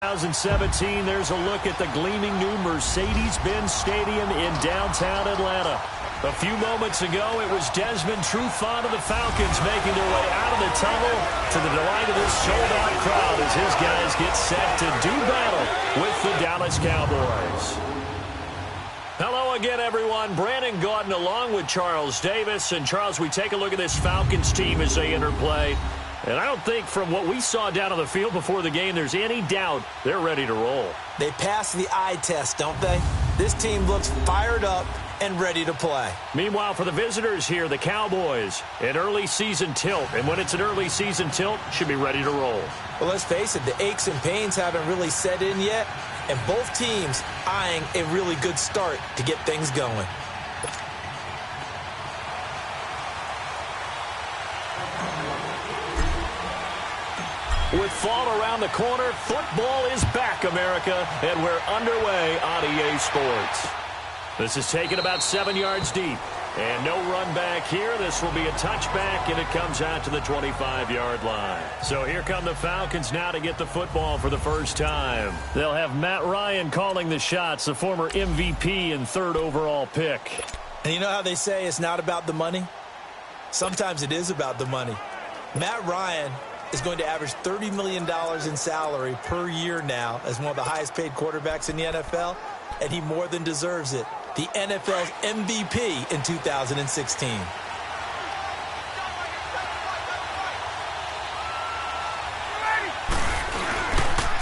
2017, there's a look at the gleaming new Mercedes-Benz Stadium in downtown Atlanta. A few moments ago, it was Desmond Trufant of the Falcons making their way out of the tunnel to the delight of this sold-out crowd as his guys get set to do battle with the Dallas Cowboys. Hello again, everyone. Brandon Gaudin along with Charles Davis. And, Charles, we take a look at this Falcons team as they enter play. And I don't think from what we saw down on the field before the game there's any doubt they're ready to roll. They passed the eye test, don't they? This team looks fired up and ready to play. Meanwhile, for the visitors here, the Cowboys, an early season tilt. And when it's an early season tilt, should be ready to roll. Well, let's face it, the aches and pains haven't really set in yet. And both teams eyeing a really good start to get things going. With fall around the corner, football is back, America, and we're underway on EA Sports. This is taken about 7 yards deep, and no run back here. This will be a touchback, and it comes out to the 25-yard line. So here come the Falcons now to get the football for the first time. They'll have Matt Ryan calling the shots, the former MVP and third overall pick. And you know how they say it's not about the money? Sometimes it is about the money. Matt Ryan is going to average $30 million in salary per year now as one of the highest paid quarterbacks in the NFL, and he more than deserves it. The NFL's MVP in 2016.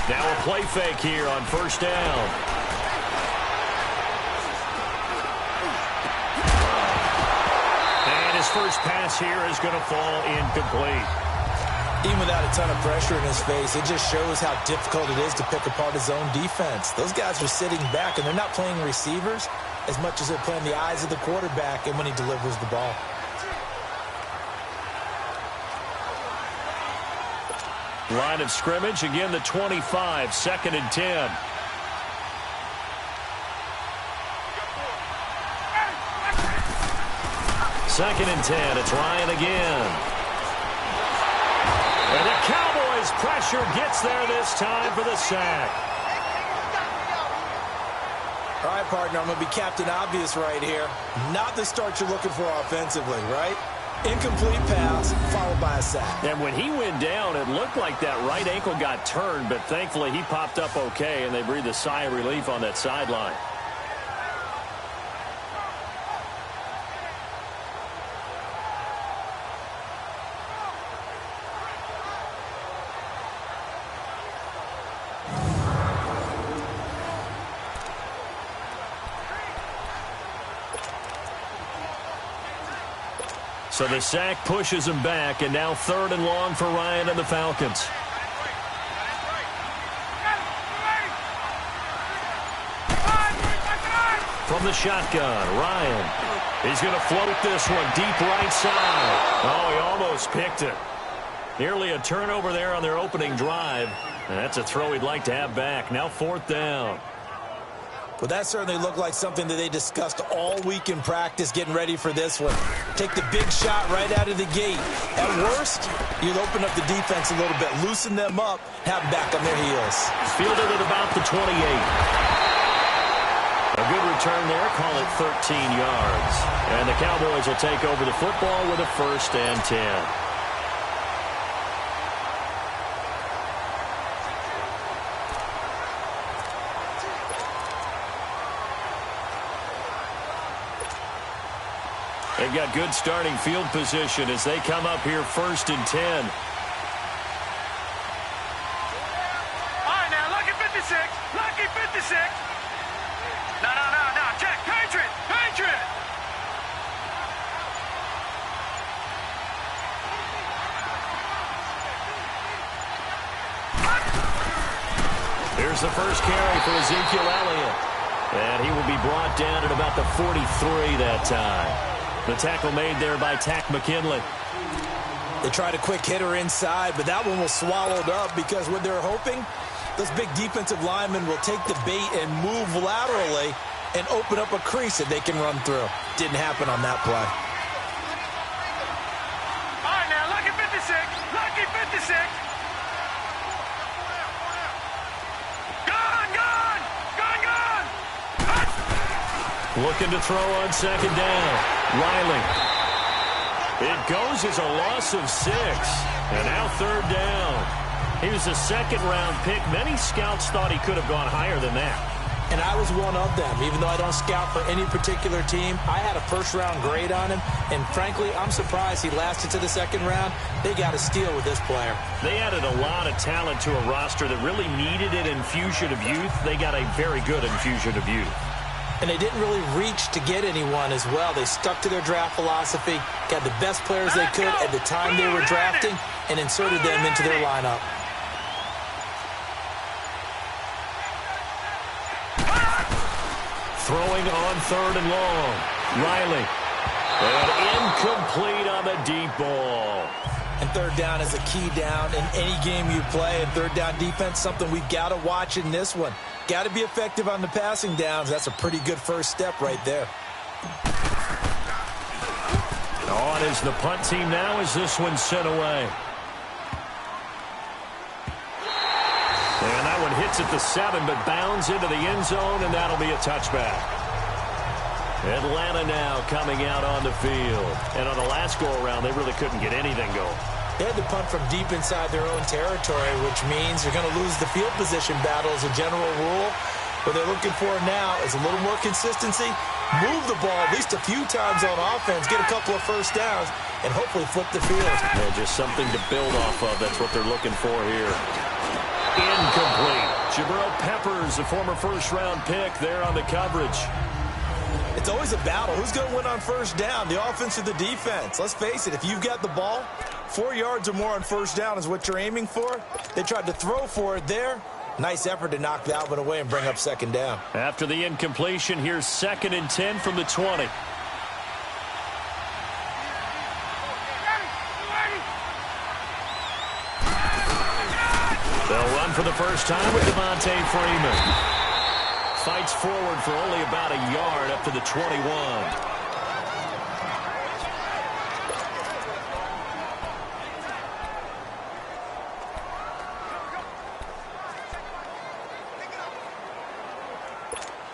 Now a play fake here on first down. And his first pass here is going to fall incomplete. Even without a ton of pressure in his face, it just shows how difficult it is to pick apart his own defense. Those guys are sitting back, and they're not playing receivers as much as they're playing the eyes of the quarterback and when he delivers the ball. Line of scrimmage, again the 25, 2nd and 10. Second and 10, it's Ryan again. And the Cowboys' pressure gets there this time for the sack. All right, partner, I'm going to be Captain Obvious right here. Not the start you're looking for offensively, right? Incomplete pass followed by a sack. And when he went down, it looked like that right ankle got turned, but thankfully he popped up okay, and they breathed a sigh of relief on that sideline. So the sack pushes him back, and now 3rd and long for Ryan and the Falcons. From the shotgun, Ryan. He's going to float this one deep right side. Oh, he almost picked it. Nearly a turnover there on their opening drive. And that's a throw he'd like to have back. Now 4th down. Well, that certainly looked like something that they discussed all week in practice getting ready for this one. Take the big shot right out of the gate. At worst, you'll open up the defense a little bit, loosen them up, have them back on their heels. Fielded at about the 28. A good return there, call it 13 yards. And the Cowboys will take over the football with a 1st and 10. They've got good starting field position as they come up here 1st and 10. All right, now, lucky 56. Lucky 56. No. Check. Patriot. Here's the first carry for Ezekiel Elliott. And he will be brought down at about the 43 that time. The tackle made there by Tack McKinley. They tried a quick hitter inside, but that one was swallowed up because what they're hoping, those big defensive linemen will take the bait and move laterally and open up a crease that they can run through. Didn't happen on that play. All right, now, lucky 56. Lucky 56. Looking to throw on second down. Riley. It goes as a loss of 6. And now third down. He was a second-round pick. Many scouts thought he could have gone higher than that. And I was one of them. Even though I don't scout for any particular team, I had a first-round grade on him. And frankly, I'm surprised he lasted to the second round. They got a steal with this player. They added a lot of talent to a roster that really needed an infusion of youth. They got a very good infusion of youth. And they didn't really reach to get anyone as well. They stuck to their draft philosophy, got the best players they could at the time they were drafting, and inserted them into their lineup. Throwing on third and long. Riley. And incomplete on the deep ball. And third down is a key down in any game you play. And third down defense, something we've got to watch in this one. Got to be effective on the passing downs. That's a pretty good first step right there. On is the punt team now as this one's sent away. And that one hits at the 7, but bounds into the end zone, and that'll be a touchback. Atlanta now coming out on the field. And on the last go-around, they really couldn't get anything going. They had to punt from deep inside their own territory, which means they're going to lose the field position battle as a general rule. What they're looking for now is a little more consistency, move the ball at least a few times on offense, get a couple of first downs, and hopefully flip the field. Yeah, just something to build off of. That's what they're looking for here. Incomplete. Jabril Peppers, a former first-round pick there on the coverage. It's always a battle. Who's going to win on first down, the offense or the defense? Let's face it, if you've got the ball, 4 yards or more on first down is what you're aiming for. They tried to throw for it there. Nice effort to knock that one away and bring up second down. After the incompletion, here's 2nd and 10 from the 20. They'll run for the first time with Devontae Freeman. Fights forward for only about a yard up to the 21.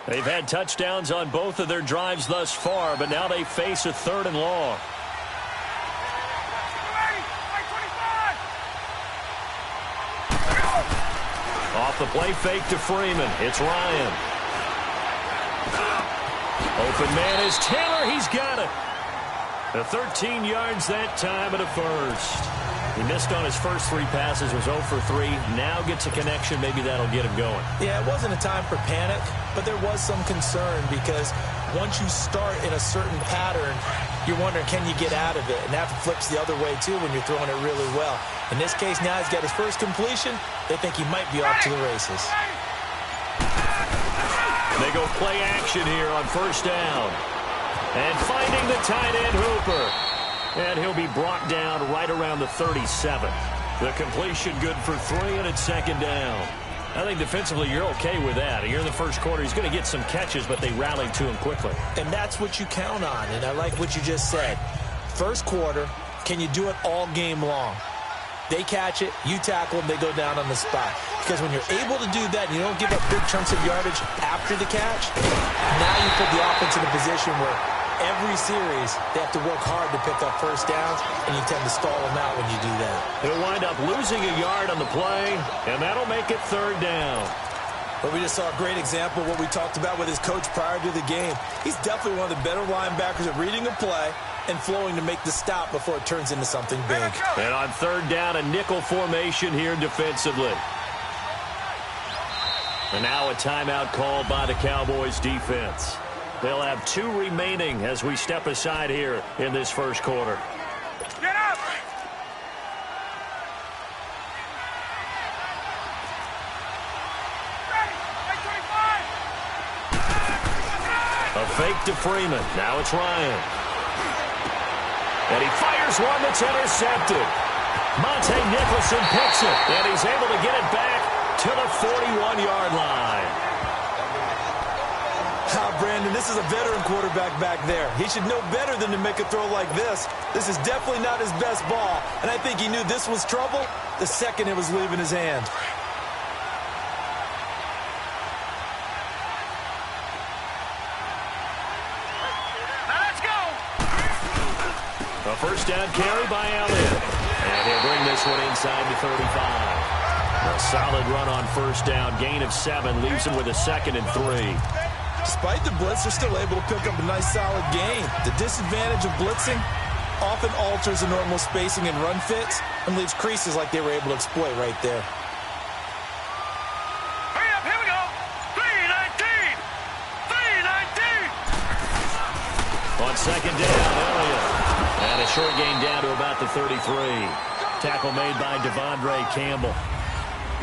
They've had touchdowns on both of their drives thus far, but now they face a 3rd and long. Off the play fake to Freeman. It's Ryan. Open man is Taylor. He's got it. The 13 yards that time at a first. He missed on his first 3 passes, was 0 for 3. Now gets a connection. Maybe that'll get him going. Yeah, it wasn't a time for panic, but there was some concern because once you start in a certain pattern, you're wondering, can you get out of it? And that flips the other way, too, when you're throwing it really well. In this case, now he's got his first completion. They think he might be off to the races. They go play action here on first down. And finding the tight end, Hooper. And he'll be brought down right around the 37. The completion good for 3, and it's second down. I think defensively you're okay with that. Here in the first quarter, he's going to get some catches, but they rallied to him quickly. And that's what you count on, and I like what you just said. First quarter, can you do it all game long? They catch it, you tackle them, they go down on the spot. Because when you're able to do that and you don't give up big chunks of yardage after the catch, now you put the offense in a position where every series they have to work hard to pick up first downs, and you tend to stall them out when you do that. He'll wind up losing a yard on the play, and that'll make it third down. But we just saw a great example of what we talked about with his coach prior to the game. He's definitely one of the better linebackers at reading a play and flowing to make the stop before it turns into something big. And on third down, a nickel formation here defensively. And now a timeout called by the Cowboys defense. They'll have 2 remaining as we step aside here in this first quarter. Get up! A fake to Freeman. Now it's Ryan. And he fires one that's intercepted. Monte Nicholson picks it, and he's able to get it back to the 41-yard line. Brandon, this is a veteran quarterback back there. He should know better than to make a throw like this. This is definitely not his best ball, and I think he knew this was trouble the second it was leaving his hand. A first down carry by Elliott. And he'll bring this one inside the 35. A solid run on first down. Gain of 7 leaves him with a 2nd and 3. Despite the blitz, they're still able to pick up a nice solid gain. The disadvantage of blitzing often alters the normal spacing and run fits and leaves creases like they were able to exploit right there. Hurry up, here we go. 319. 319. On second down, Elliott. And a short gain down to about the 33. Tackle made by Devondre Campbell.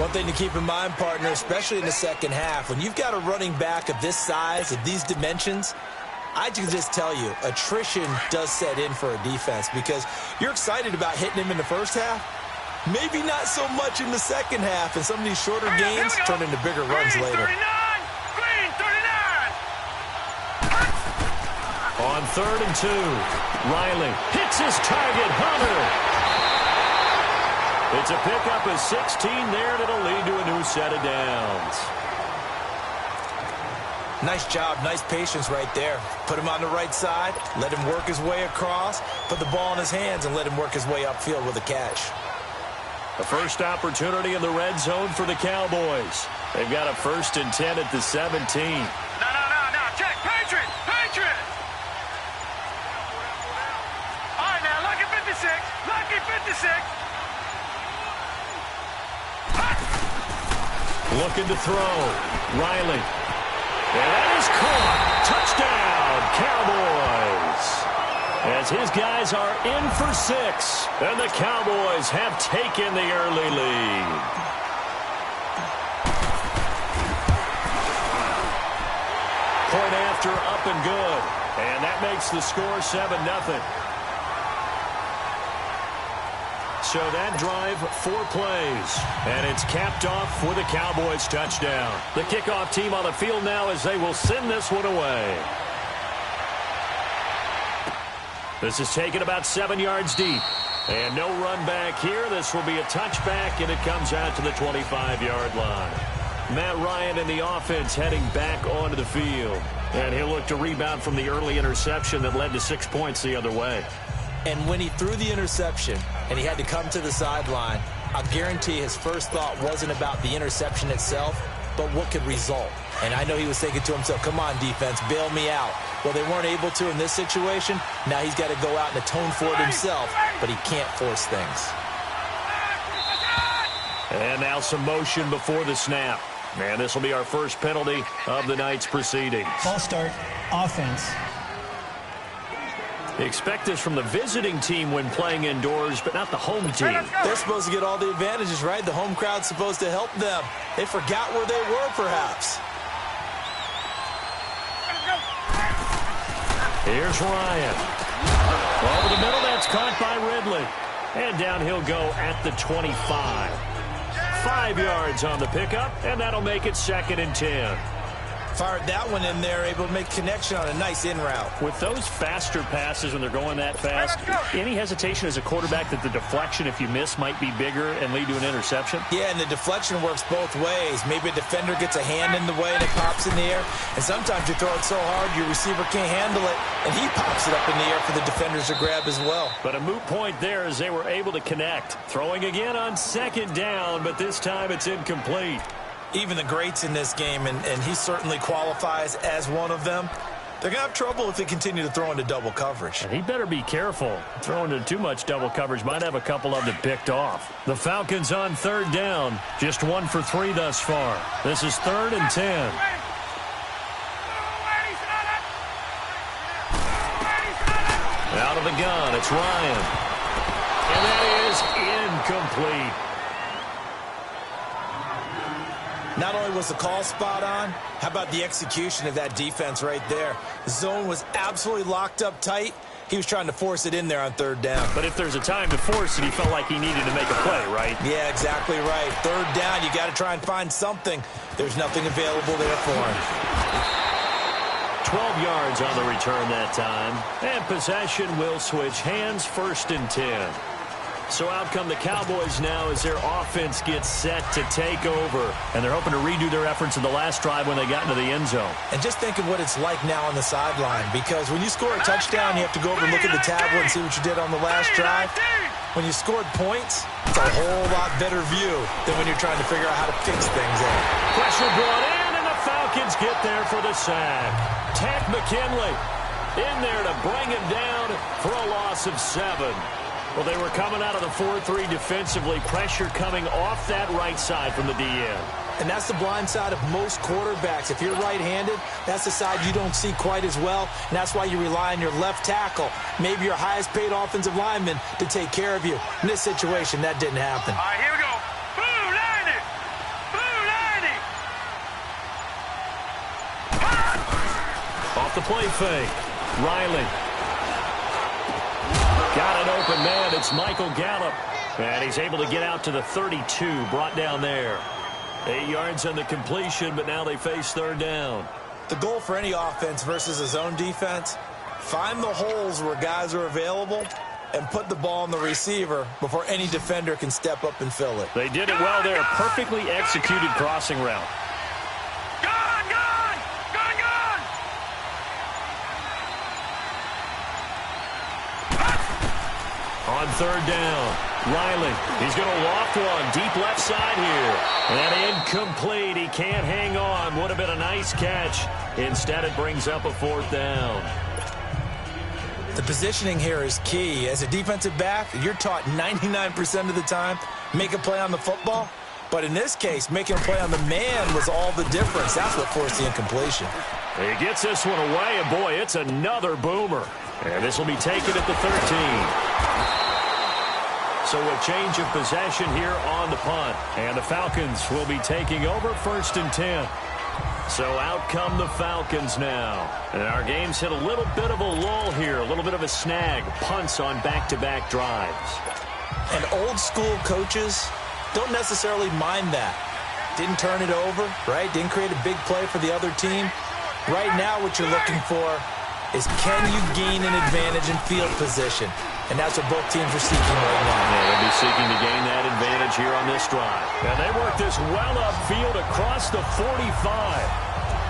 One thing to keep in mind, partner, especially in the second half, when you've got a running back of this size, of these dimensions, I can just tell you, attrition does set in for a defense because you're excited about hitting him in the first half. Maybe not so much in the second half, and some of these shorter gains turn into bigger runs later. Green 39. On 3rd and 2, Riley hits his target, Hunter. It's a pickup of 16 there, and it'll lead to a new set of downs. Nice job, nice patience right there. Put him on the right side, let him work his way across, put the ball in his hands, and let him work his way upfield with a catch. The first opportunity in the red zone for the Cowboys. They've got a 1st and 10 at the 17. No. Check. Patriot. All right, now, lucky 56. Lucky 56. Looking to throw. Riley. And that is caught. Touchdown, Cowboys. As his guys are in for 6. And the Cowboys have taken the early lead. Point after, up and good. And that makes the score 7-0. So that drive, 4 plays, and it's capped off for the Cowboys touchdown. The kickoff team on the field now as they will send this one away. This is taken about 7 yards deep. And no run back here. This will be a touchback, and it comes out to the 25-yard line. Matt Ryan and the offense heading back onto the field. And he'll look to rebound from the early interception that led to 6 points the other way. And when he threw the interception and he had to come to the sideline, I'll guarantee his first thought wasn't about the interception itself, but what could result. And I know he was thinking to himself, come on, defense, bail me out. Well, they weren't able to in this situation. Now he's got to go out and atone for it himself, but he can't force things. And now some motion before the snap. And this will be our first penalty of the night's proceedings. Ball start, offense. Expect this from the visiting team when playing indoors, but not the home team. They're supposed to get all the advantages, right? The home crowd's supposed to help them. They forgot where they were, perhaps. Here's Ryan. Over the middle, that's caught by Ridley. And down he'll go at the 25. 5 yards on the pickup, and that'll make it 2nd and 10. Fired that one in there, able to make connection on a nice in route. With those faster passes when they're going that fast, any hesitation as a quarterback that the deflection, if you miss, might be bigger and lead to an interception? Yeah, and the deflection works both ways. Maybe a defender gets a hand in the way and it pops in the air. And sometimes you throw it so hard your receiver can't handle it, and he pops it up in the air for the defenders to grab as well. But a moot point there as they were able to connect. Throwing again on 2nd down, but this time it's incomplete. Even the greats in this game, and he certainly qualifies as one of them, they're going to have trouble if they continue to throw into double coverage. And he better be careful. Throwing into too much double coverage might have a couple of them picked off. The Falcons on 3rd down. Just 1 for 3 thus far. This is 3rd and 10. Out of the gun, it's Ryan. And that is incomplete. Not only was the call spot on, how about the execution of that defense right there? The zone was absolutely locked up tight. He was trying to force it in there on 3rd down. But if there's a time to force it, he felt like he needed to make a play, right? Yeah, exactly right. 3rd down, you got to try and find something. There's nothing available there for him. 12 yards on the return that time. And possession will switch hands, 1st and 10. So out come the Cowboys now as their offense gets set to take over. And they're hoping to redo their efforts in the last drive when they got into the end zone. And just think of what it's like now on the sideline, because when you score a touchdown, you have to go over and look at the tablet and see what you did on the last drive. When you scored points, it's a whole lot better view than when you're trying to figure out how to fix things out. Pressure brought in, and the Falcons get there for the sack. Tank McKinley in there to bring him down for a loss of 7. Well, they were coming out of the 4-3 defensively. Pressure coming off that right side from the DN. And that's the blind side of most quarterbacks. If you're right-handed, that's the side you don't see quite as well. And that's why you rely on your left tackle, maybe your highest-paid offensive lineman, to take care of you. In this situation, that didn't happen. All right, here we go. Boo, 90. Boo, 90. Off the play fake. Riley. Got an open man. It's Michael Gallup. And he's able to get out to the 32, brought down there. 8 yards on the completion, but now they face third down. The goal for any offense versus a zone defense, find the holes where guys are available and put the ball on the receiver before any defender can step up and fill it. They did it well there. Perfectly executed crossing route. On third down, Riley, he's going to loft one deep left side here. And incomplete. He can't hang on. Would have been a nice catch. Instead, it brings up a fourth down. The positioning here is key. As a defensive back, you're taught 99% of the time, make a play on the football. But in this case, making a play on the man was all the difference. That's what forced the incompletion. He gets this one away, and boy, it's another boomer. And this will be taken at the 13. So a change of possession here on the punt. And the Falcons will be taking over first and 10. So out come the Falcons now. And our game's hit a little bit of a lull here, a little bit of a snag. Punts on back-to-back drives. And old school coaches don't necessarily mind that. Didn't turn it over, right? Didn't create a big play for the other team. Right now what you're looking for is, can you gain an advantage in field position? And that's what both teams are seeking right now. Yeah, they'll be seeking to gain that advantage here on this drive. And they work this well upfield across the 45.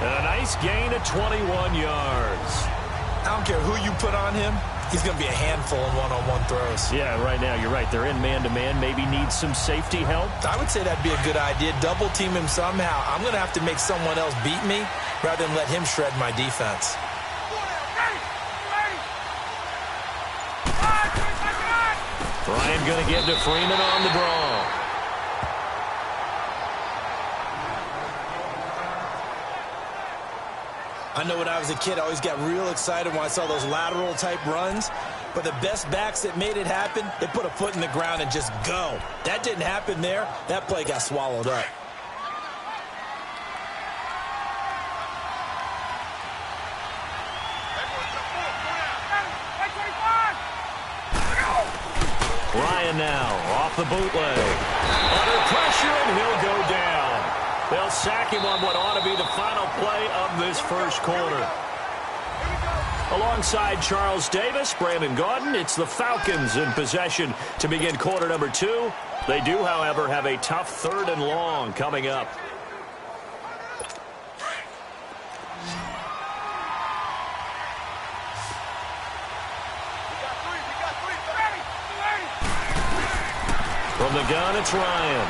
And a nice gain of 21 yards. I don't care who you put on him. He's going to be a handful in one-on-one throws. Yeah, right now, you're right. They're in man-to-man. Maybe needs some safety help. I would say that'd be a good idea. Double team him somehow. I'm going to have to make someone else beat me rather than let him shred my defense. Ryan going to get to Freeman on the draw. I know when I was a kid, I always got real excited when I saw those lateral type runs. But the best backs that made it happen, they put a foot in the ground and just go. That didn't happen there. That play got swallowed up. Ryan now off the bootleg. Under pressure, and he'll go down. They'll sack him on what ought to be the final play of this first quarter. Alongside Charles Davis, Brandon Gaudin, it's the Falcons in possession to begin quarter number 2. They do, however, have a tough third and long coming up. From the gun, it's Ryan.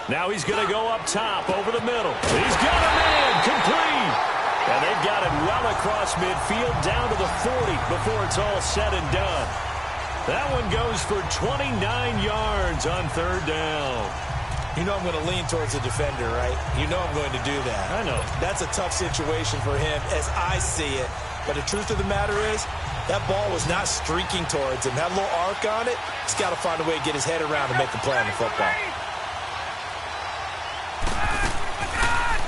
Now he's going to go up top, over the middle. He's got a man, complete. And they've got it well across midfield, down to the 40 before it's all said and done. That one goes for 29 yards on third down. You know I'm going to lean towards the defender, right? You know I'm going to do that. I know. That's a tough situation for him as I see it. But the truth of the matter is, that ball was not streaking towards him. Had a little arc on it. He's got to find a way to get his head around and make the play on the football.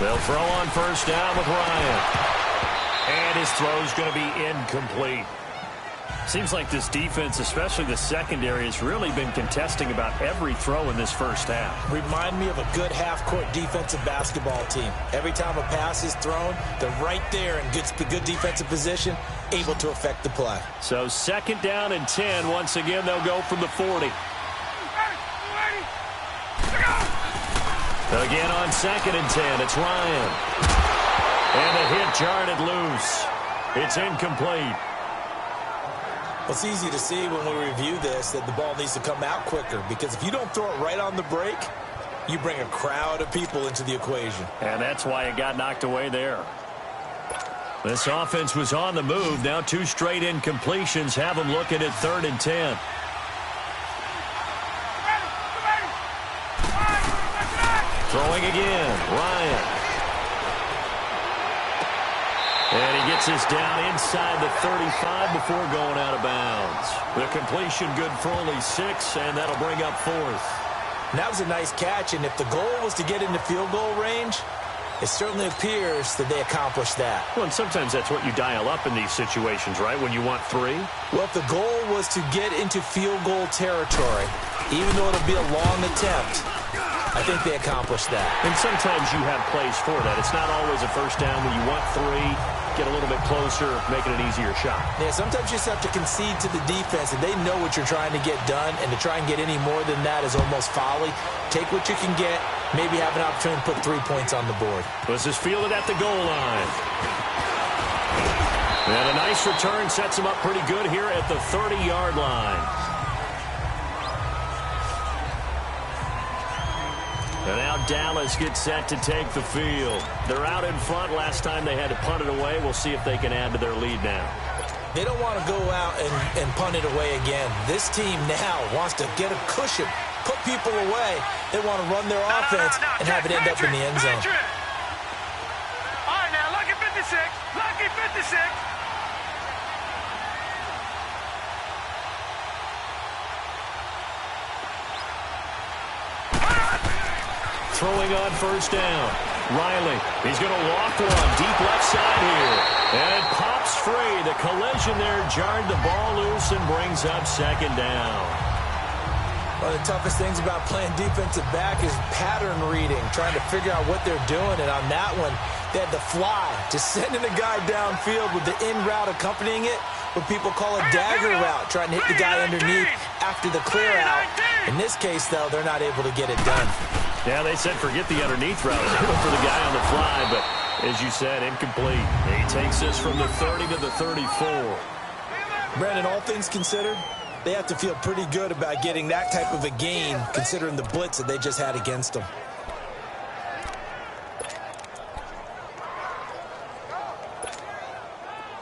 They'll throw on first down with Ryan. And his throw's going to be incomplete. Seems like this defense, especially the secondary, has really been contesting about every throw in this first half. Remind me of a good half-court defensive basketball team. Every time a pass is thrown, they're right there in good defensive position, able to affect the play. So 2nd down and 10. Once again, they'll go from the 40. Again on 2nd and 10, it's Ryan. And a hit jarred it loose. It's incomplete. Well, it's easy to see when we review this that the ball needs to come out quicker, because if you don't throw it right on the break, you bring a crowd of people into the equation. And that's why it got knocked away there. This offense was on the move. Now 2 straight incompletions have them looking at 3rd and 10. Throwing again, Ryan. And he gets this down inside the 35 before going out of bounds. The completion good for only 6, and that'll bring up 4th. And that was a nice catch, and if the goal was to get into field goal range, it certainly appears that they accomplished that. Well, and sometimes that's what you dial up in these situations, right, when you want 3? Well, if the goal was to get into field goal territory, even though it'll be a long attempt, I think they accomplished that. And sometimes you have plays for that. It's not always a first down when you want 3, get a little bit closer, make it an easier shot. Yeah, sometimes you just have to concede to the defense, and they know what you're trying to get done, and to try and get any more than that is almost folly. Take what you can get, maybe have an opportunity to put 3 points on the board. This is fielded at the goal line. And a nice return sets him up pretty good here at the 30-yard line. And now Dallas gets set to take the field. They're out in front. Last time they had to punt it away. We'll see if they can add to their lead now. They don't want to go out and punt it away again. This team now wants to get a cushion, put people away. They want to run their offense and have it end up in the end zone. All right, now, lucky 56. Lucky 56. Throwing on 1st down. Riley, he's going to walk one deep left side here. And it pops free. The collision there jarred the ball loose and brings up 2nd down. One of the toughest things about playing defensive back is pattern reading, trying to figure out what they're doing. And on that one, they had the fly, just sending a guy downfield with the in route accompanying it, what people call a dagger route, trying to hit the guy underneath after the clear out. In this case, though, they're not able to get it done. Yeah, they said forget the underneath route. They went for the guy on the fly, but as you said, incomplete. He takes this from the 30 to the 34. Brandon, all things considered, they have to feel pretty good about getting that type of a gain, considering the blitz that they just had against them.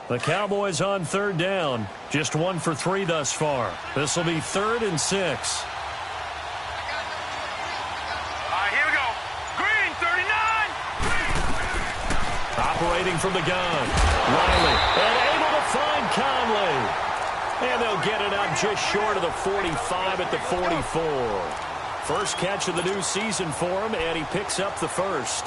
The Cowboys on 3rd down. Just 1 for 3 thus far. This will be 3rd and 6. Operating from the gun. Riley, and able to find Conley. And they'll get it up just short of the 45 at the 44. First catch of the new season for him, and he picks up the 1st.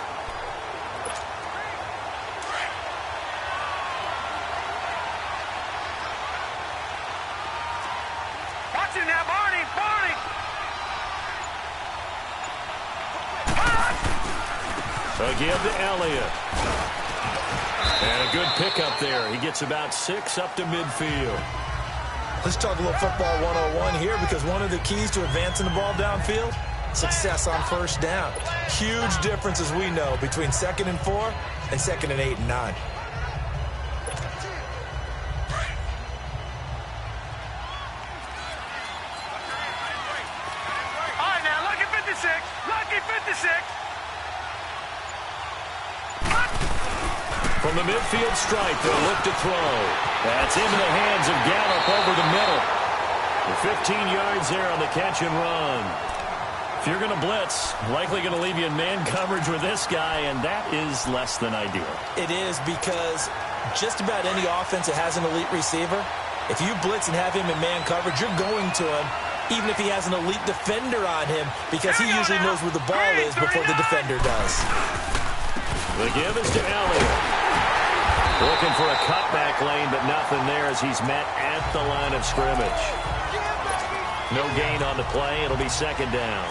Watch it now, Barney, Barney. A give to Elliott. And a good pickup there. He gets about 6 up to midfield. Let's talk a little football 101 here, because one of the keys to advancing the ball downfield, success on 1st down. Huge difference, as we know, between 2nd and 4 and 2nd and 8 and 9. All right, now, lucky 56. Lucky 56. From the midfield strike, they'll look to throw. That's into the hands of Gallup over the middle. The 15 yards there on the catch and run. If you're going to blitz, likely going to leave you in man coverage with this guy, and that is less than ideal. It is, because just about any offense that has an elite receiver, if you blitz and have him in man coverage, you're going to him, even if he has an elite defender on him, because he usually knows where the ball is before the defender does. The give is to Elliott. Looking for a cutback lane, but nothing there as he's met at the line of scrimmage. No gain on the play. It'll be second down.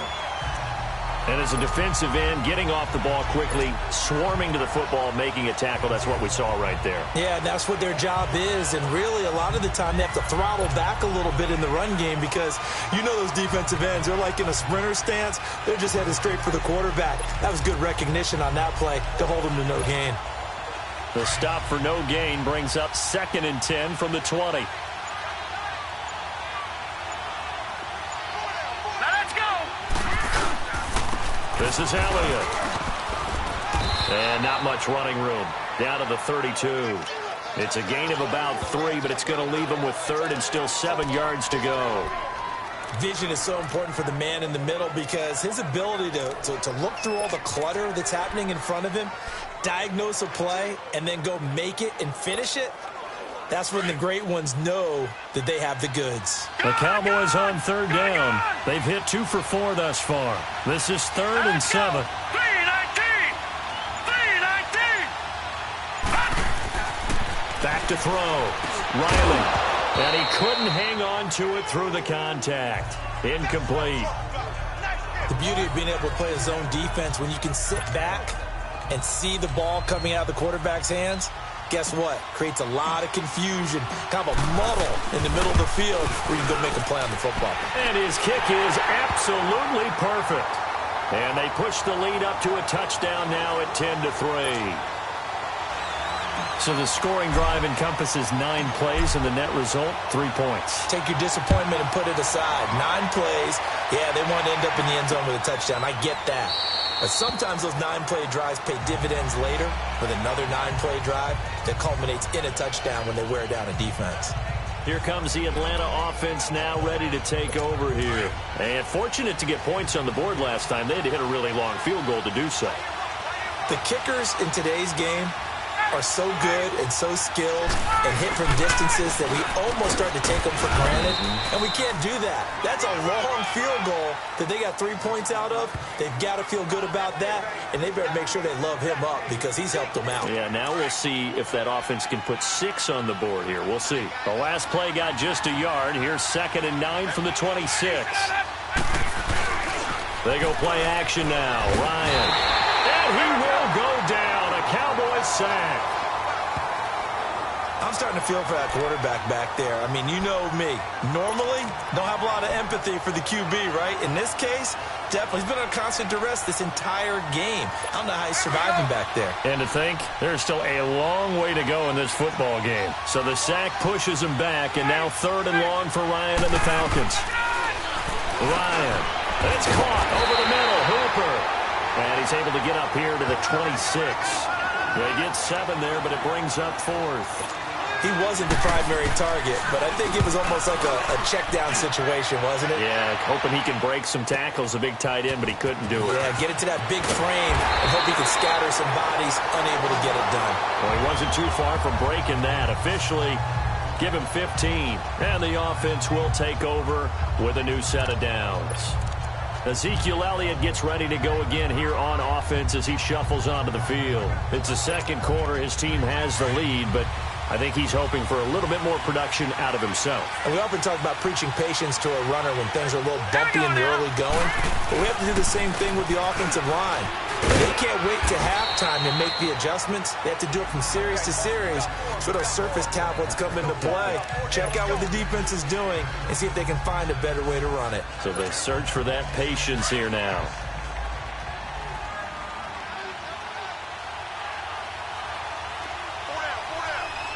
And as a defensive end, getting off the ball quickly, swarming to the football, making a tackle, that's what we saw right there. Yeah, that's what their job is. And really, a lot of the time, they have to throttle back a little bit in the run game because you know those defensive ends, they're like in a sprinter stance. They're just headed straight for the quarterback. That was good recognition on that play to hold them to no gain. The stop for no gain brings up 2nd and 10 from the 20. This is Elliott. And not much running room. Down to the 32. It's a gain of about 3, but it's going to leave him with 3rd and still 7 yards to go. Vision is so important for the man in the middle because his ability to look through all the clutter that's happening in front of him, diagnose a play, and then go make it and finish it, that's when the great ones know that they have the goods. The Cowboys on 3rd down. They've hit 2 for 4 thus far. This is 3rd and 7. 3-19. 3-19. Back to throw. Riley. And he couldn't hang on to it through the contact. Incomplete. The beauty of being able to play a zone defense when you can sit back and see the ball coming out of the quarterback's hands, guess what? Creates a lot of confusion, kind of a muddle in the middle of the field where you can go make a play on the football. And his kick is absolutely perfect. And they push the lead up to a touchdown now at 10-3. So the scoring drive encompasses 9 plays, and the net result, 3 points. Take your disappointment and put it aside. 9 plays. Yeah, they want to end up in the end zone with a touchdown. I get that. But sometimes those 9-play drives pay dividends later with another 9-play drive that culminates in a touchdown when they wear down a defense. Here comes the Atlanta offense now ready to take over here. And fortunate to get points on the board last time. They had to hit a really long field goal to do so. The kickers in today's game are so good and so skilled and hit from distances that we almost start to take them for granted, and we can't do that. That's a long field goal that they got 3 points out of. They've got to feel good about that, and they better make sure they love him up because he's helped them out. Yeah, now we'll see if that offense can put 6 on the board here. We'll see. The last play got just a yard. Here's 2nd and 9 from the 26. They go play action now. Ryan. And he will go down. A Cowboys sack. I'm starting to feel for that quarterback back there. I mean, you know me. Normally, don't have a lot of empathy for the QB, right? In this case, definitely. He's been on constant duress this entire game. I don't know how he's surviving back there. And to think, there's still a long way to go in this football game. So the sack pushes him back, and now 3rd and long for Ryan and the Falcons. Ryan. It's caught over the middle. Hooper. And he's able to get up here to the 26. They get 7 there, but it brings up 4th. He wasn't the primary target, but I think it was almost like a check-down situation, wasn't it? Yeah, hoping he can break some tackles, a big tight end, but he couldn't do it. Yeah, get it to that big frame and hope he can scatter some bodies, unable to get it done. Well, he wasn't too far from breaking that. Officially, give him 15. And the offense will take over with a new set of downs. Ezekiel Elliott gets ready to go again here on offense as he shuffles onto the field. It's the second quarter. His team has the lead, but I think he's hoping for a little bit more production out of himself. And we often talk about preaching patience to a runner when things are a little bumpy in the early going. But we have to do the same thing with the offensive line. They can't wait to halftime to make the adjustments. They have to do it from series to series. So those surface tablets come into play. Check out what the defense is doing and see if they can find a better way to run it. So they search for that patience here now.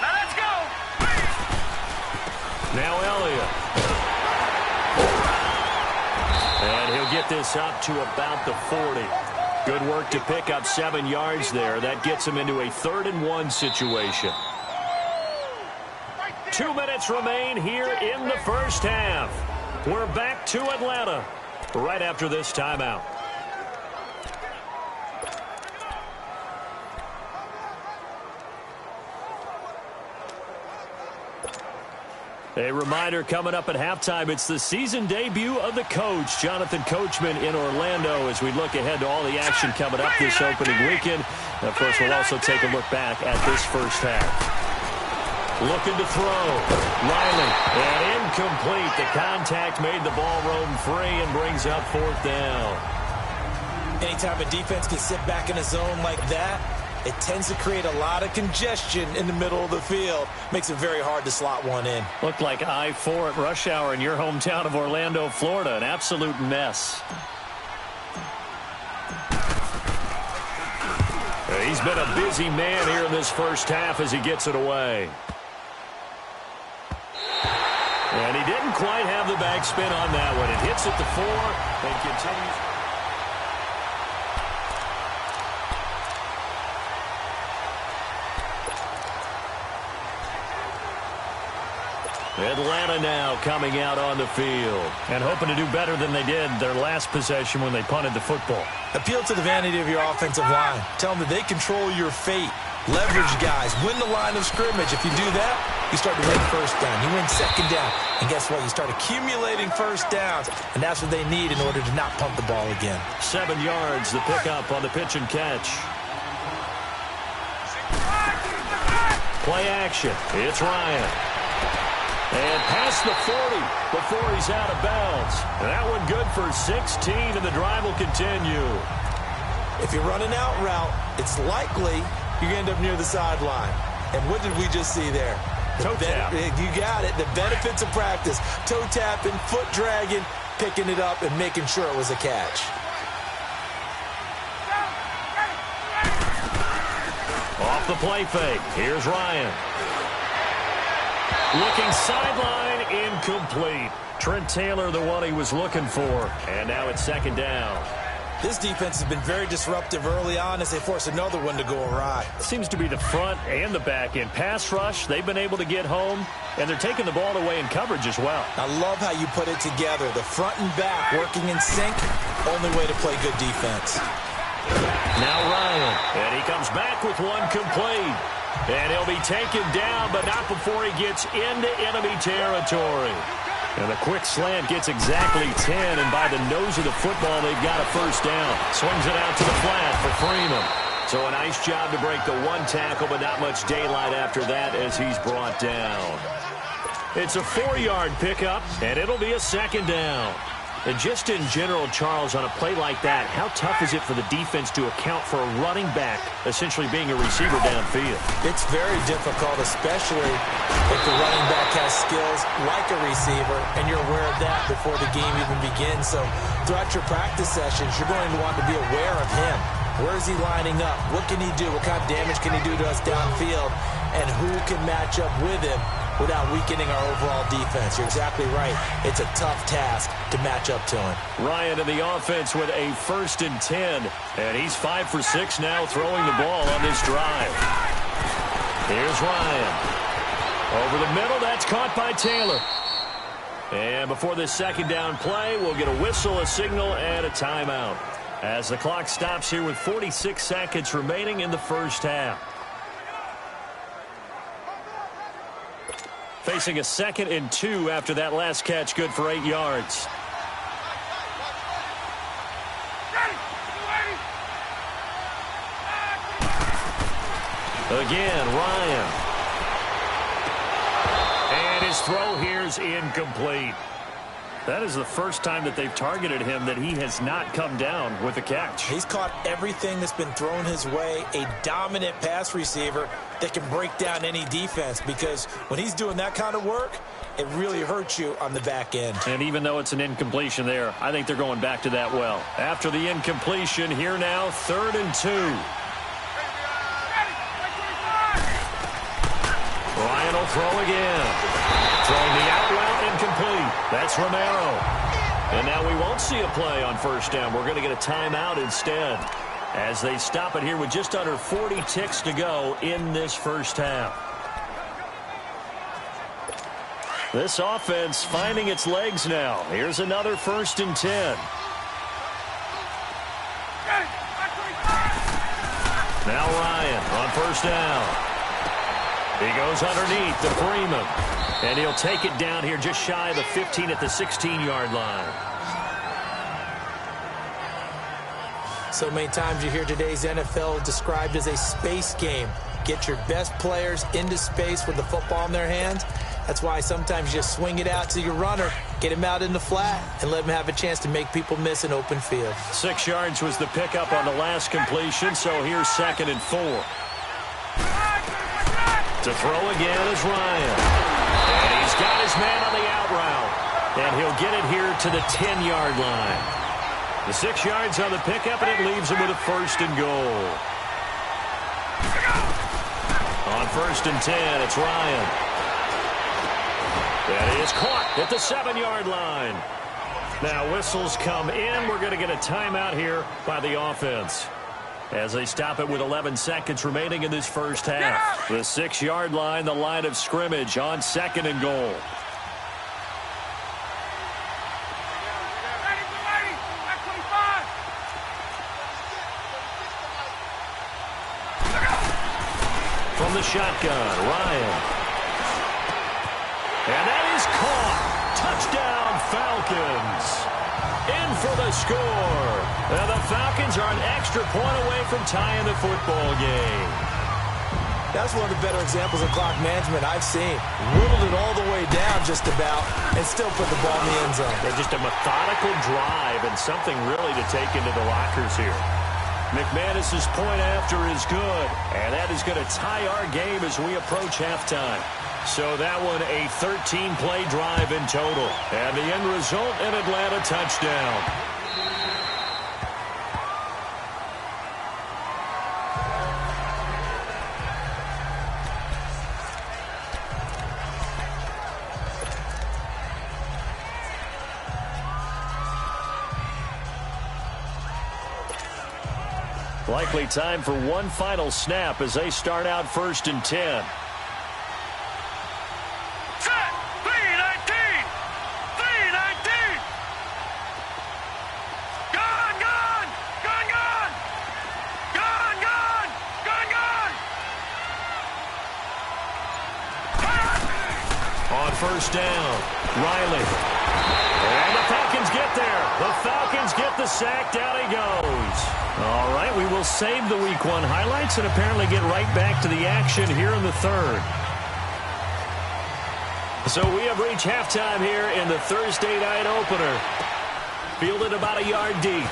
Now let's go. Now Elliott. And he'll get this up to about the 40. Good work to pick up 7 yards there. That gets him into a 3rd and 1 situation. 2 minutes remain here in the first half. We're back to Atlanta right after this timeout. A reminder coming up at halftime, it's the season debut of the coach, Jonathan Coachman, in Orlando, as we look ahead to all the action coming up this opening weekend. And of course, we'll also take a look back at this first half. Looking to throw. Riley, and incomplete. The contact made the ball roam free and brings up fourth down. Anytime a defense can sit back in a zone like that, it tends to create a lot of congestion in the middle of the field. Makes it very hard to slot one in. Looked like I-4 at rush hour in your hometown of Orlando, Florida. An absolute mess. He's been a busy man here in this first half as he gets it away. And he didn't quite have the backspin on that one. It hits at the 4 and continues. Atlanta now coming out on the field and hoping to do better than they did their last possession when they punted the football. Appeal to the vanity of your offensive line. Tell them that they control your fate. Leverage guys. Win the line of scrimmage. If you do that, you start to win first down. You win second down. And guess what? You start accumulating first downs. And that's what they need in order to not punt the ball again. 7 yards, the pickup on the pitch and catch. Play action. It's Ryan. And past the 40 before he's out of bounds. And that one good for 16, and the drive will continue. If you're running out route, it's likely you're going to end up near the sideline. And what did we just see there? Toe tap. You got it. The benefits of practice. Toe tapping, foot dragging, picking it up, and making sure it was a catch. Off the play fake. Here's Ryan. Looking sideline, incomplete. Trent Taylor, the one he was looking for. And now it's second down. This defense has been very disruptive early on as they force another one to go awry. Seems to be the front and the back end. Pass rush, they've been able to get home, and they're taking the ball away in coverage as well. I love how you put it together. The front and back working in sync, only way to play good defense. Now Ryan, and he comes back with one complete. And he'll be taken down, but not before he gets into enemy territory. And the quick slant gets exactly 10, and by the nose of the football, they've got a first down. Swings it out to the flat for Freeman. So a nice job to break the one tackle, but not much daylight after that as he's brought down. It's a 4-yard pickup, and it'll be a second down. And just in general, Charles, on a play like that, how tough is it for the defense to account for a running back essentially being a receiver downfield? It's very difficult, especially if the running back has skills like a receiver, and you're aware of that before the game even begins. So throughout your practice sessions, you're going to want to be aware of him. Where is he lining up? What can he do? What kind of damage can he do to us downfield? And who can match up with him without weakening our overall defense? You're exactly right. It's a tough task to match up to him. Ryan in the offense with a 1st and 10. And he's 5 for 6 now throwing the ball on this drive. Here's Ryan. Over the middle, that's caught by Taylor. And before this second down play, we'll get a whistle, a signal, and a timeout. As the clock stops here with 46 seconds remaining in the first half. Facing a 2nd and 2 after that last catch, good for 8 yards. Again, Ryan. And his throw here's incomplete. That is the first time that they've targeted him that he has not come down with a catch. He's caught everything that's been thrown his way. A dominant pass receiver that can break down any defense, because when he's doing that kind of work, it really hurts you on the back end. And even though it's an incompletion there, I think they're going back to that well. After the incompletion, here now, 3rd and 2. Ryan will throw again. Throwing the out route, incomplete. That's Romero. And now we won't see a play on first down. We're going to get a timeout instead, as they stop it here with just under 40 ticks to go in this first half. This offense finding its legs now. Here's another 1st and 10. Now Ryan on first down. He goes underneath to Freeman. And he'll take it down here just shy of the 15 at the 16-yard line. So many times you hear today's NFL described as a space game. Get your best players into space with the football in their hands. That's why sometimes you just swing it out to your runner, get him out in the flat, and let him have a chance to make people miss an open field. 6 yards was the pickup on the last completion, so here's 2nd and 4. To throw again is Ryan. And he's got his man on the out route. And he'll get it here to the 10-yard line. The 6 yards on the pickup, and it leaves him with a 1st and goal. On 1st and 10, it's Ryan. That is caught at the 7-yard line. Now whistles come in. We're going to get a timeout here by the offense, as they stop it with 11 seconds remaining in this first half. The 6-yard line, the line of scrimmage on 2nd and goal. From the shotgun, Ryan. And that is caught. Touchdown, Falcons. In for the score. And the Falcons are an extra point away from tying the football game. That's one of the better examples of clock management I've seen. Whittled it all the way down just about and still put the ball in the end zone. They're just a methodical drive and something really to take into the lockers here. McManus's point after is good, and that is going to tie our game as we approach halftime. So that one a 13-play drive in total, and the end result, an Atlanta touchdown. Likely time for one final snap as they start out 1st and 10. Set! 3-19! 3-19! Gone, gone! Gone, gone! Gone, gone! Gone, gone! On 1st down, Riley. And the Falcons get there. The Falcons get the sack. Down he goes. All right, we will save the Week 1 highlights and apparently get right back to the action here in the 3rd. So we have reached halftime here in the Thursday night opener. Fielded about a yard deep.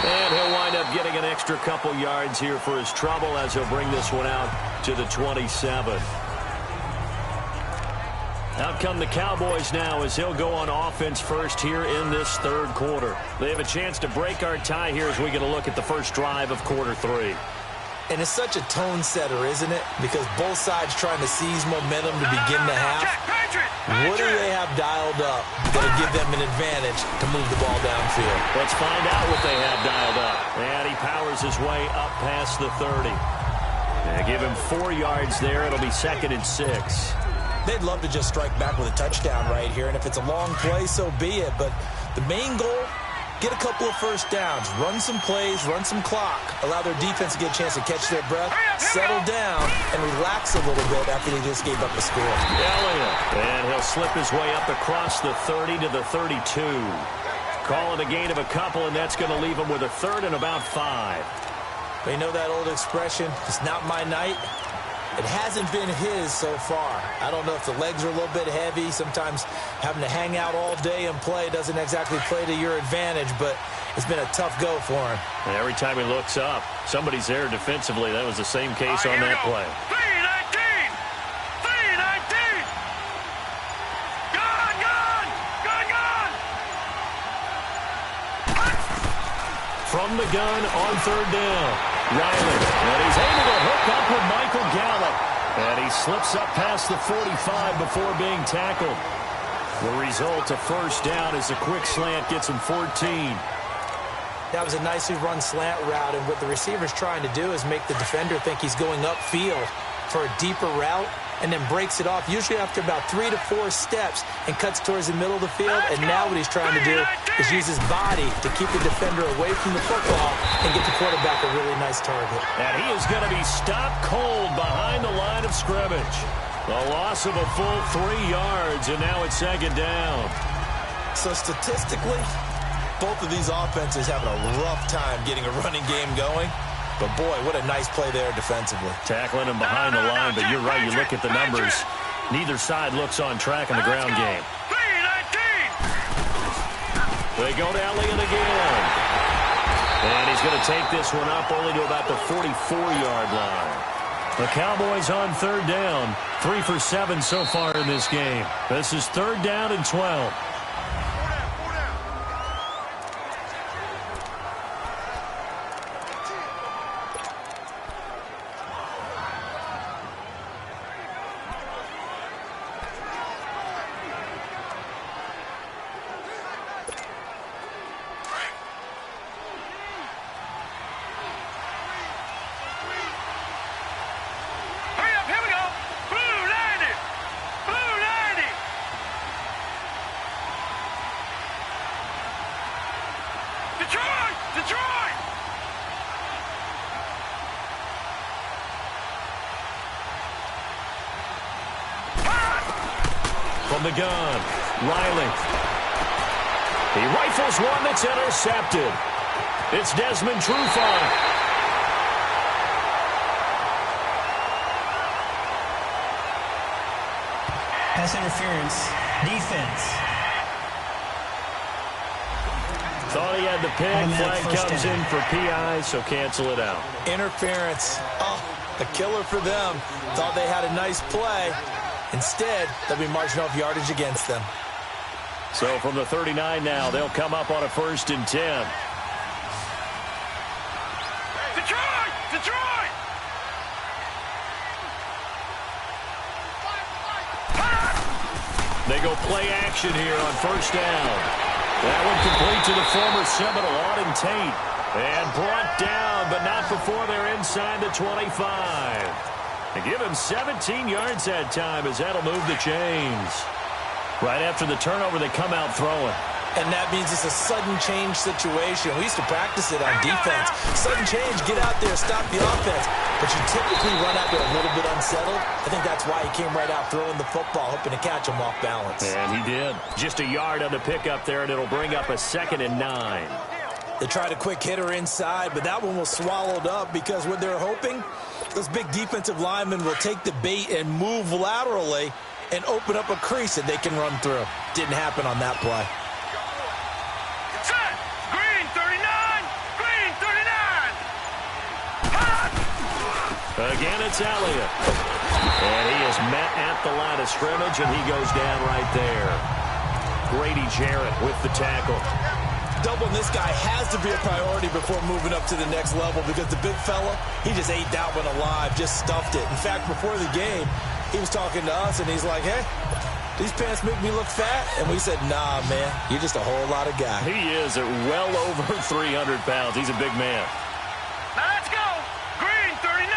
And he'll wind up getting an extra couple yards here for his trouble as he'll bring this one out to the 27. Out come the Cowboys now as he'll go on offense first here in this 3rd quarter. They have a chance to break our tie here as we get a look at the first drive of quarter 3. And it's such a tone setter, isn't it? Because both sides trying to seize momentum to begin the half. What do they have dialed up that'll give them an advantage to move the ball downfield? Let's find out what they have dialed up. And he powers his way up past the 30. And give him 4 yards there. It'll be 2nd and 6. They'd love to just strike back with a touchdown right here, and if it's a long play, so be it. But the main goal, get a couple of first downs, run some plays, run some clock, allow their defense to get a chance to catch their breath, settle down, and relax a little bit after they just gave up a score. Elliott, and he'll slip his way up across the 30 to the 32. Call it a gain of a couple, and that's going to leave him with a 3rd and about 5. But you know that old expression, it's not my night? It hasn't been his so far. I don't know if the legs are a little bit heavy. Sometimes having to hang out all day and play doesn't exactly play to your advantage, but it's been a tough go for him. And every time he looks up, somebody's there defensively. That was the same case on that play. 3-19! 3-19! Gone, gone! Gone, gone! From the gun on 3rd down, Riley. And he's able to hook up with Michael Gallup. And he slips up past the 45 before being tackled. The result, a 1st down as a quick slant gets him 14. That was a nicely run slant route, and what the receiver's trying to do is make the defender think he's going upfield for a deeper route. and then breaks it off, usually after about 3 to 4 steps, and cuts towards the middle of the field. And now what he's trying to do is use his body to keep the defender away from the football and get the quarterback a really nice target. And he is going to be stopped cold behind the line of scrimmage. The loss of a full 3 yards, and now it's second down. So statistically, both of these offenses having a rough time getting a running game going. But, boy, what a nice play there defensively. Tackling him behind the line, but you're right. You look at the numbers. Neither side looks on track in the ground game. They go to Elliott again. And he's going to take this one up only to about the 44-yard line. The Cowboys on third down. 3 for 7 so far in this game. This is third down and 12. From the gun, Riley. He rifles one that's intercepted. It's Desmond Trufant. Pass interference. Defense. Thought he had the pick. Flag comes in for PI, so cancel it out. Interference. Oh, a killer for them. Thought they had a nice play. Instead, they'll be marching off yardage against them. So from the 39 now, they'll come up on a 1st and 10. Detroit! Detroit! They go play action here on 1st down. That one complete to the former Seminole, Auden Tate. And brought down, but not before they're inside the 25. They give him 17 yards that time as that'll move the chains. Right after the turnover, they come out throwing. And that means it's a sudden change situation. We used to practice it on defense. Sudden change, get out there, stop the offense. But you typically run out there a little bit unsettled. I think that's why he came right out throwing the football, hoping to catch him off balance. And he did. Just a yard on the pickup there, and it'll bring up a 2nd and 9. They tried a quick hitter inside, but that one was swallowed up because what they're hoping, those big defensive linemen will take the bait and move laterally and open up a crease that they can run through. Didn't happen on that play. Set! Green 39! Green 39! Again, it's Elliott. And he is met at the line of scrimmage, and he goes down right there. Grady Jarrett with the tackle. Doubling this guy has to be a priority before moving up to the next level because the big fella, he just ate that one alive, just stuffed it. In fact, before the game, he was talking to us, and he's like, hey, these pants make me look fat? And we said, nah, man, you're just a whole lot of guy. He is at well over 300 pounds. He's a big man. Now let's go! Green 39!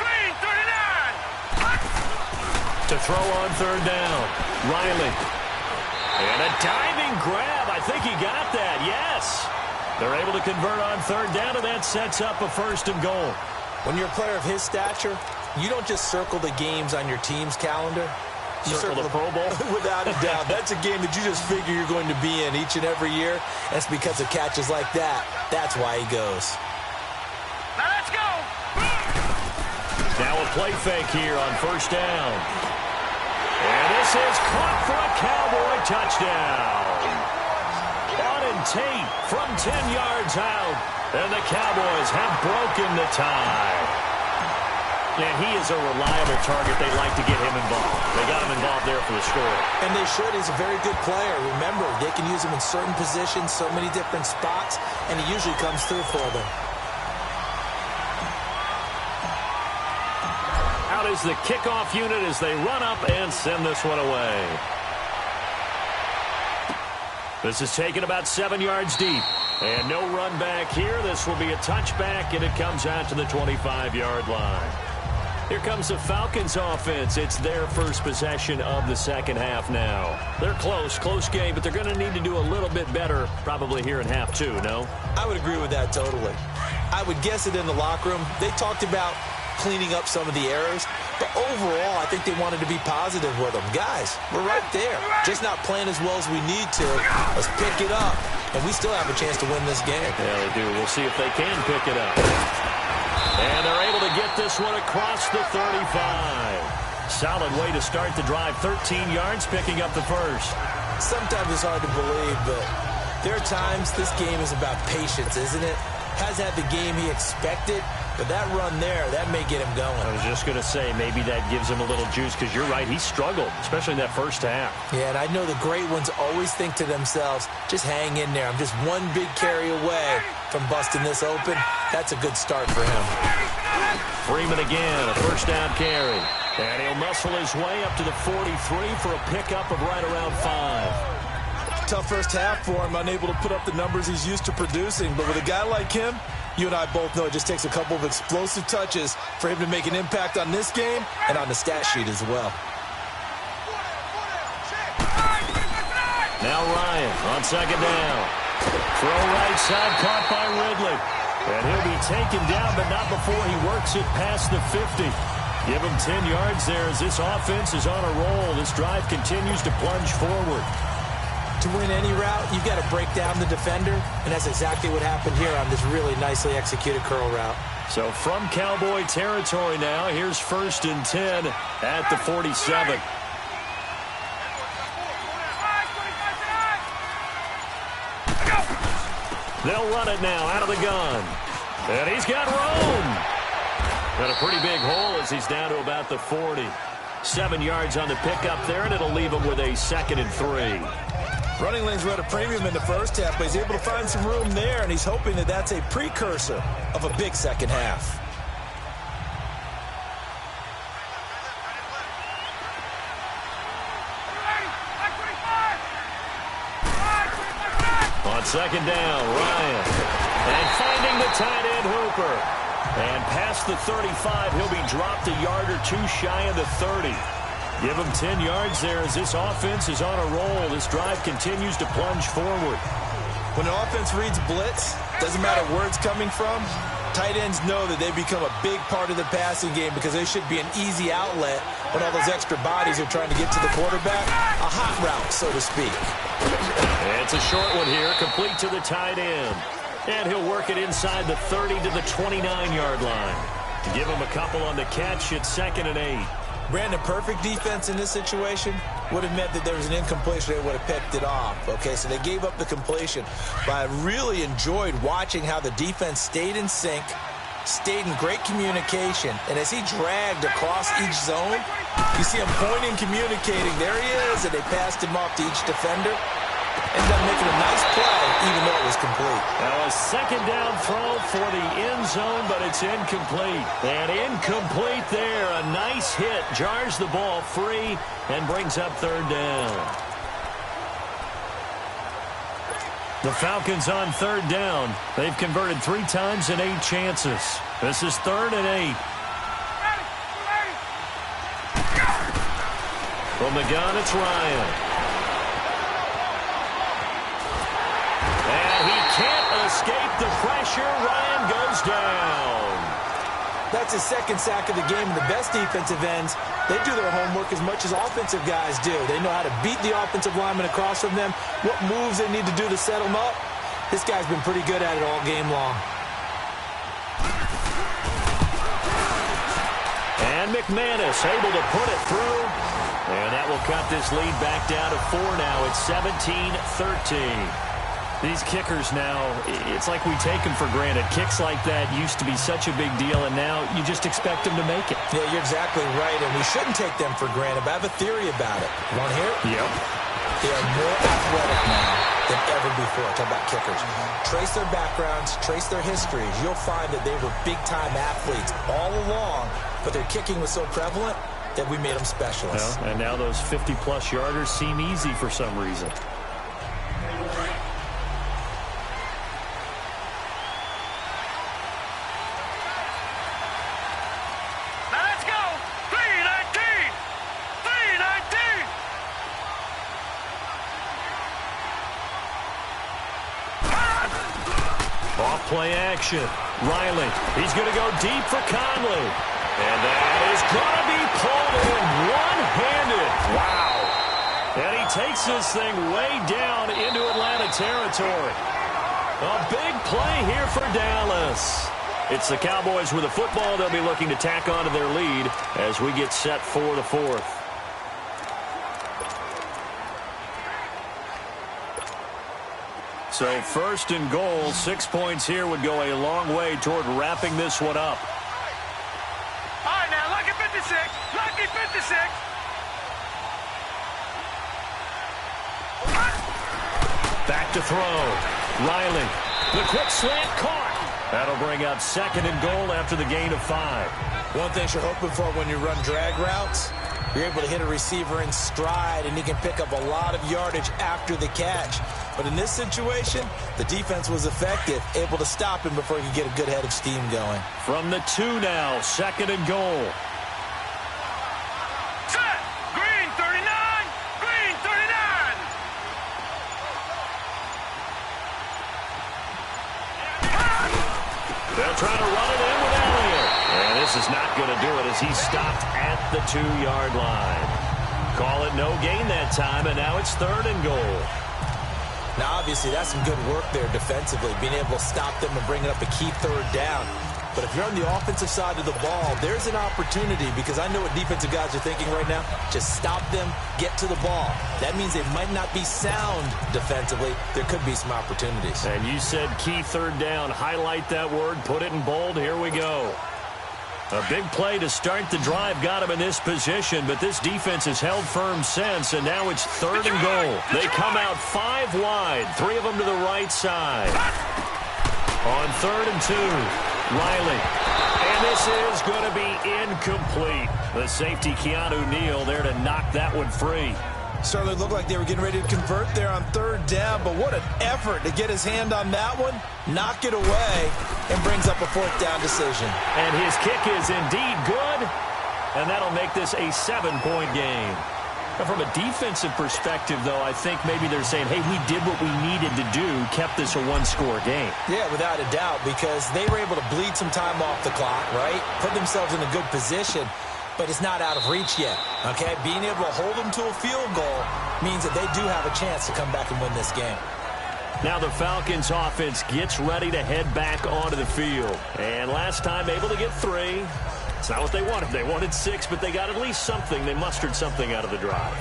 Green 39! To throw on 3rd down, Riley. And a diving grab. I think he got that, yes. They're able to convert on 3rd down, and that sets up a 1st and goal. When you're a player of his stature, you don't just circle the games on your team's calendar. You circle the Pro Bowl? Without a doubt. That's a game that you just figure you're going to be in each and every year. That's because of catches like that. That's why he goes. Now let's go! Now a play fake here on 1st down. And this is caught for a Cowboy touchdown. Auden Tate from 10 yards out. And the Cowboys have broken the tie. And he is a reliable target. They like to get him involved. They got him involved there for the score. And they should. He's a very good player. Remember, they can use him in certain positions, so many different spots, and he usually comes through for them. Out is the kickoff unit as they run up and send this one away. This is taken about 7 yards deep. And no run back here. This will be a touchback, and it comes out to the 25-yard line. Here comes the Falcons offense. It's their first possession of the second half now. They're close game, but they're going to need to do a little bit better probably here in half two, no? I would agree with that totally. I would guess it in the locker room. They talked about cleaning up some of the errors, but overall, I think they wanted to be positive with them. Guys, we're right there. Just not playing as well as we need to. Let's pick it up, and we still have a chance to win this game. Yeah, they do. We'll see if they can pick it up. And they're able to get this one across the 35. Solid way to start the drive. 13 yards, picking up the first. Sometimes it's hard to believe, but there are times this game is about patience, isn't it? Hasn't had the game he expected, but that run there, that may get him going. I was just going to say, maybe that gives him a little juice, because you're right, he struggled, especially in that first half. Yeah, and I know the great ones always think to themselves, just hang in there. I'm just one big carry away from busting this open. That's a good start for him. Freeman again, a first down carry. And he'll muscle his way up to the 43 for a pickup of right around 5. Tough first half for him, unable to put up the numbers he's used to producing. But with a guy like him, you and I both know it just takes a couple of explosive touches for him to make an impact on this game and on the stat sheet as well. Now Ryan on second down. Throw right side, caught by Ridley. And he'll be taken down, but not before he works it past the 50. Give him 10 yards there as this offense is on a roll. This drive continues to plunge forward. To win any route, you've got to break down the defender, and that's exactly what happened here on this really nicely executed curl route. So from Cowboy territory now, here's 1st and 10 at the 47. They'll run it now out of the gun. And he's got room. Got a pretty big hole as he's down to about the 40. 7 yards on the pickup there, and it'll leave him with a 2nd and 3. Running lanes were at a premium in the first half, but he's able to find some room there, and he's hoping that that's a precursor of a big second half. On second down, Ryan. And finding the tight end, Hooper. And past the 35, he'll be dropped a yard or two shy of the 30. Give him 10 yards there as this offense is on a roll. This drive continues to plunge forward. When an offense reads blitz, doesn't matter where it's coming from, tight ends know that they become a big part of the passing game because they should be an easy outlet when all those extra bodies are trying to get to the quarterback. A hot route, so to speak. It's a short one here, complete to the tight end. And he'll work it inside the 30 to the 29-yard line. Give him a couple on the catch at 2nd and 8. Brandon, perfect defense in this situation would have meant that there was an incompletion. They would have picked it off. Okay, so they gave up the completion. But I really enjoyed watching how the defense stayed in sync, stayed in great communication. And as he dragged across each zone, you see him pointing, communicating. There he is, and they passed him off to each defender. Ended up making a nice play, even though it was complete. Now a second down throw for the end zone, but it's incomplete. And incomplete there. A nice hit. Jars the ball free and brings up 3rd down. The Falcons on 3rd down. They've converted 3 times in 8 chances. This is 3rd and 8. From the gun, it's Ryan. Can't escape the pressure. Ryan goes down. That's his 2nd sack of the game. And the best defensive ends, they do their homework as much as offensive guys do. They know how to beat the offensive lineman across from them, what moves they need to do to set them up. This guy's been pretty good at it all game long. And McManus able to put it through. And that will cut this lead back down to 4 now. It's 17-13. These kickers now, it's like we take them for granted. Kicks like that used to be such a big deal, and now you just expect them to make it. Yeah, you're exactly right, and we shouldn't take them for granted, but I have a theory about it. You want to hear it? Yep. They are more athletic now than ever before. Talk about kickers. Trace their backgrounds, trace their histories. You'll find that they were big-time athletes all along, but their kicking was so prevalent that we made them specialists. Well, and now those 50-plus yarders seem easy for some reason. Now let's go. Off play action. Riley, he's going to go deep for Conley. And that is going to be pulled in one-handed. Wow. And he takes this thing way down into Atlanta territory. A big play here for Dallas. It's the Cowboys with the football. They'll be looking to tack onto their lead as we get set for the fourth. So first and goal, 6 points here would go a long way toward wrapping this one up. All right, now, lucky 56. Lucky 56. Back to throw. Riley, the quick slant caught. That'll bring up second and goal after the gain of 5. One thing you're hoping for when you run drag routes, you're able to hit a receiver in stride, and he can pick up a lot of yardage after the catch. But in this situation, the defense was effective, able to stop him before he could get a good head of steam going. From the 2 now, second and goal. Set. Green 39. Green 39. They'll try to run it in with Elliott. And this is not going to do it as he stopped at the 2-yard line. Call it no gain that time, and now it's third and goal. Now, obviously, that's some good work there defensively, being able to stop them and bring it up a key third down. But if you're on the offensive side of the ball, there's an opportunity, because I know what defensive guys are thinking right now. Just stop them, get to the ball. That means they might not be sound defensively. There could be some opportunities. And you said key third down. Highlight that word. Put it in bold. Here we go. A big play to start the drive got him in this position, but this defense has held firm since, and now it's third and goal. They come out 5 wide, 3 of them to the right side. On third and 2, Riley. And this is going to be incomplete. The safety, Keanu Neal, there to knock that one free. Certainly looked like they were getting ready to convert there on third down, but what an effort to get his hand on that one, knock it away, and brings up a fourth down decision. And his kick is indeed good, and that'll make this a 7-point game. Now, from a defensive perspective, though, I think maybe they're saying, hey, we did what we needed to do, kept this a 1-score game. Yeah, without a doubt, because they were able to bleed some time off the clock, right? Put themselves in a good position. But it's not out of reach yet, okay? Being able to hold them to a field goal means that they do have a chance to come back and win this game. Now the Falcons offense gets ready to head back onto the field. And last time able to get 3. It's not what they wanted. They wanted 6, but they got at least something. They mustered something out of the drive.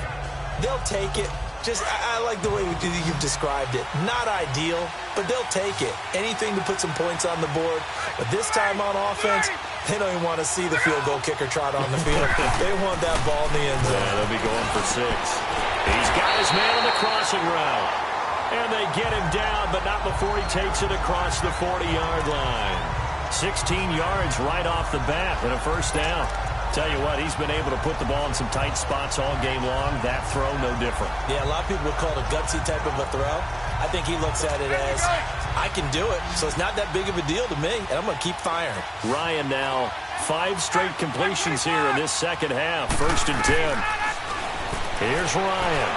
They'll take it. Just, I like the way you've described it. Not ideal, but they'll take it. Anything to put some points on the board. But this time on offense, they don't even want to see the field goal kicker trot on the field. They want that ball in the end zone. Yeah, they'll be going for 6. He's got his man on the crossing route. And they get him down, but not before he takes it across the 40-yard line. 16 yards right off the bat and a first down. Tell you what, he's been able to put the ball in some tight spots all game long. That throw, no different. Yeah, a lot of people would call it a gutsy type of a throw. I think he looks at it as, I can do it, so it's not that big of a deal to me, and I'm going to keep firing. Ryan now, 5 straight completions here in this second half. First and 10. Here's Ryan.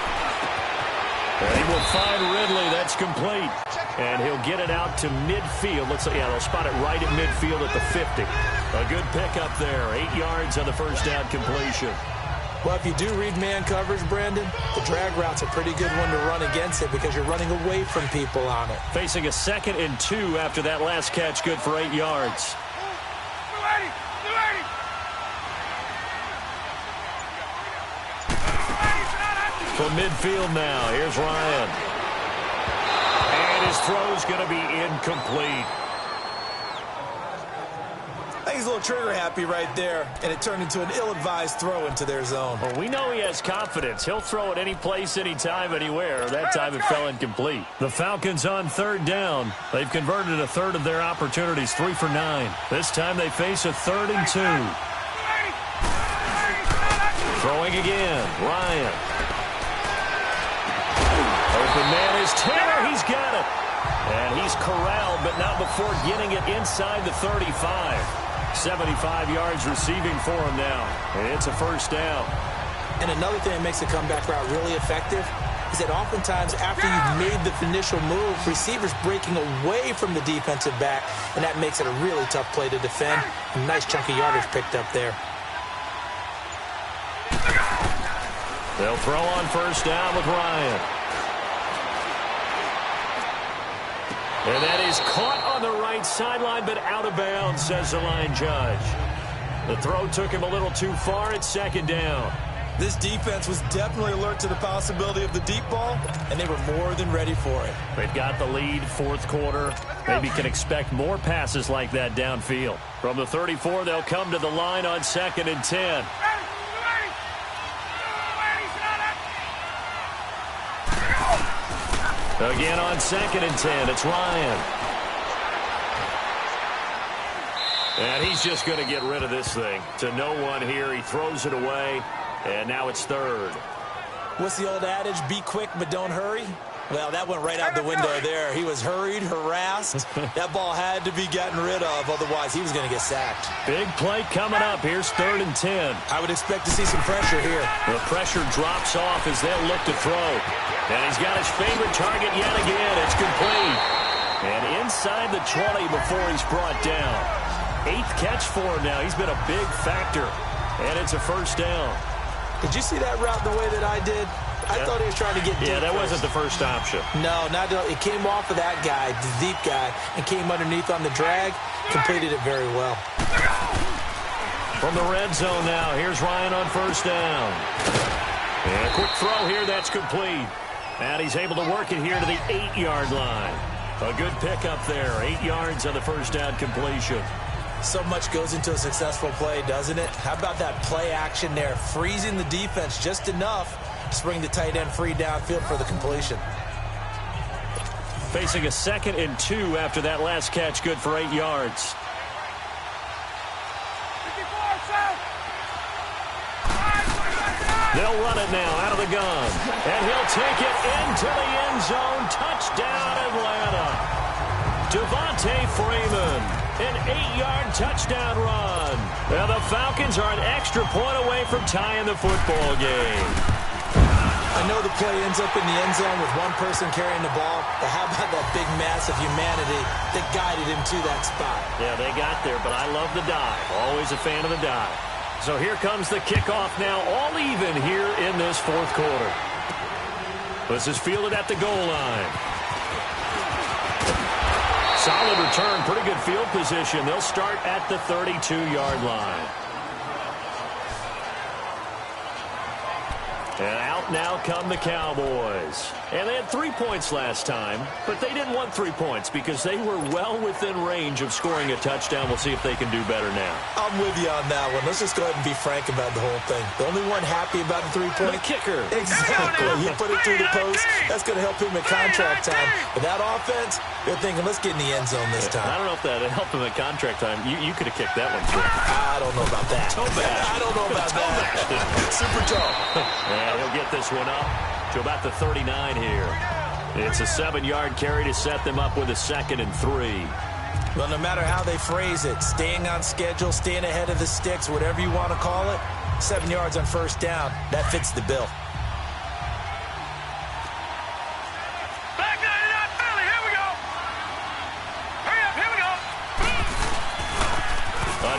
And he will find Ridley. That's complete. And he'll get it out to midfield. Looks like, yeah, they'll spot it right at midfield at the 50. A good pickup there. 8 yards on the first down completion. Well, if you do read man coverage, Brandon, the drag route's a pretty good one to run against it because you're running away from people on it. Facing a 2nd and 2 after that last catch, good for 8 yards. From midfield now, here's Ryan. And his throw's going to be incomplete. I think he's a little trigger happy right there, and it turned into an ill-advised throw into their zone. Well, we know he has confidence. He'll throw it any place, anytime, anywhere. That time it fell incomplete. The Falcons on third down. They've converted a third of their opportunities, 3 for 9. This time they face a 3rd and 2. Throwing again, Ryan. Open man is Taylor. He's got it. And he's corralled, but not before getting it inside the 35. 75 yards receiving for him now. And it's a first down. And another thing that makes the comeback route really effective, is that oftentimes after you've made the initial move, receivers breaking away from the defensive back, and that makes it a really tough play to defend. A nice chunk of yardage picked up there. They'll throw on first down with Ryan. And that is caught on the right sideline, but out of bounds, says the line judge. The throw took him a little too far. It's second down. This defense was definitely alert to the possibility of the deep ball, and they were more than ready for it. They've got the lead, fourth quarter. Maybe can expect more passes like that downfield. From the 34, they'll come to the line on 2nd and 10. Again on 2nd and 10, it's Ryan. And he's just going to get rid of this thing. To no one here, he throws it away, and now it's 3rd. What's the old adage, be quick but don't hurry? Well, that went right out the window there. He was hurried, harassed. That ball had to be gotten rid of, otherwise he was going to get sacked. Big play coming up. Here's 3rd and 10. I would expect to see some pressure here. The pressure drops off as they'll look to throw. And he's got his favorite target yet again. It's complete. And inside the 20 before he's brought down. 8th catch for him now. He's been a big factor. And it's a first down. Did you see that route the way that I did? I thought he was trying to get deep. Yeah, that first. wasn't the first option. No, it came off of that guy, the deep guy, and came underneath on the drag. Completed it very well. From the red zone now, here's Ryan on first down. And a quick throw here, that's complete. And he's able to work it here to the 8-yard line. A good pickup there, 8 yards on the first down completion. So much goes into a successful play, doesn't it? How about that play action there, freezing the defense just enough to bring the tight end free downfield for the completion. Facing a 2nd and 2 after that last catch, good for 8 yards. They'll run it now out of the gun. And he'll take it into the end zone. Touchdown, Atlanta. Devontae Freeman, an 8-yard touchdown run. Now the Falcons are an extra point away from tying the football game. I know the play ends up in the end zone with one person carrying the ball, but how about that big mass of humanity that guided him to that spot? Yeah, they got there, but I love the dive. Always a fan of the dive. So here comes the kickoff now, all even here in this fourth quarter. This is fielded at the goal line. Solid return, pretty good field position. They'll start at the 32-yard line. And out now come the Cowboys. And they had 3 points last time, but they didn't want 3 points because they were well within range of scoring a touchdown. We'll see if they can do better now. I'm with you on that one. Let's just go ahead and be frank about the whole thing. The only one happy about the 3-point? The kicker. Exactly. He put it through the post. That's going to help him at contract time. But that offense, they're thinking, let's get in the end zone this time. I don't know if that helped him at contract time. You could have kicked that one too. I don't know about that. Toe bash. I don't know about that. Super toe. Yeah, he'll get this one up to about the 39 here. It's a 7-yard carry to set them up with a 2nd and 3. Well, no matter how they phrase it, staying on schedule, staying ahead of the sticks, whatever you want to call it, 7 yards on first down, that fits the bill. Back 99 Philly, here we go. Hurry up, here we go.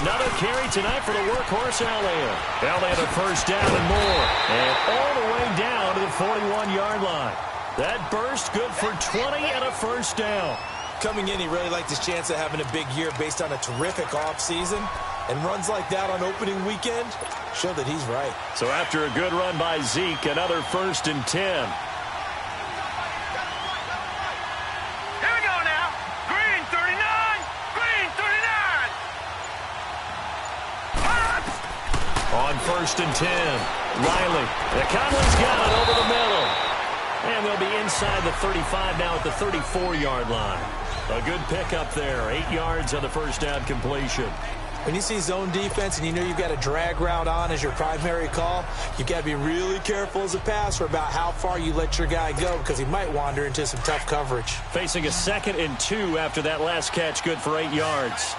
Another carry tonight for the workhorse Elliott. Elliott a first down and more. And all the way down to the 41-yard line. That burst good for 20 and a first down. Coming in, he really liked his chance of having a big year based on a terrific offseason. And runs like that on opening weekend show that he's right. So after a good run by Zeke, another 1st and 10. Here we go now. Green 39. Green 39. On 1st and 10, Riley. Conley's got it over the middle. And they'll be inside the 35 now at the 34-yard line. A good pickup there. 8 yards on the first down completion. When you see zone defense and you know you've got a drag route on as your primary call, you've got to be really careful as a passer about how far you let your guy go because he might wander into some tough coverage. Facing a 2nd and 2 after that last catch, good for 8 yards.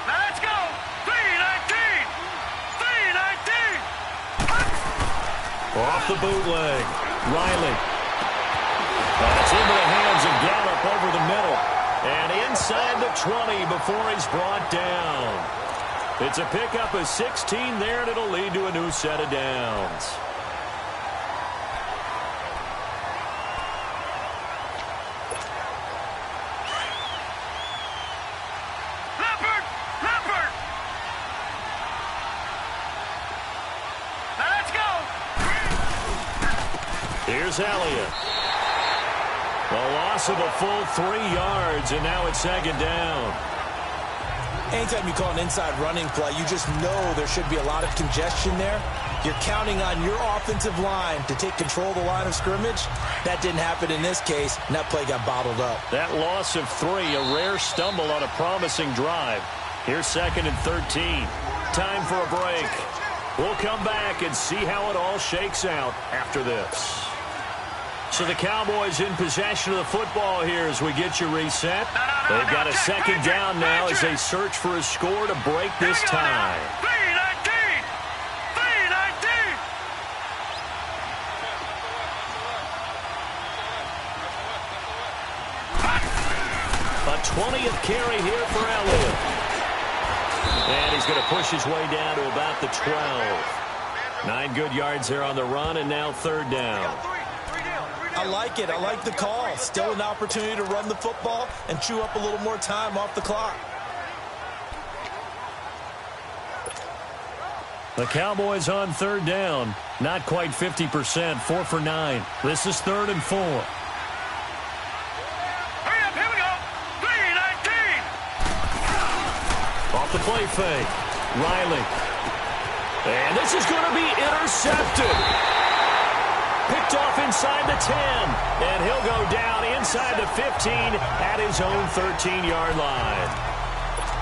Now let's go. 319. 319. On off the bootleg. Riley. That's into the hands of Gallup over the middle. And inside the 20 before he's brought down. It's a pickup of 16 there, and it'll lead to a new set of downs. Here's Elliott. A loss of a full 3 yards, and now it's second down. Anytime you call an inside running play, you just know there should be a lot of congestion there. You're counting on your offensive line to take control of the line of scrimmage. That didn't happen in this case, and that play got bottled up. That loss of 3, a rare stumble on a promising drive. Here's second and 13. Time for a break. We'll come back and see how it all shakes out after this. So the Cowboys in possession of the football here as we get you reset. They've got a second down now as they search for a score to break this tie. A 20th carry here for Elliott. And he's going to push his way down to about the 12. 9 good yards there on the run, and now third down. I like it. I like the call. Still an opportunity to run the football and chew up a little more time off the clock. The Cowboys on third down. Not quite 50%. 4 for 9. This is 3rd and 4. Hurry up, here we go. 3-19. Off the play fake. Riley. And this is going to be intercepted. Picked off inside the 10. And he'll go down inside the 15 at his own 13-yard line.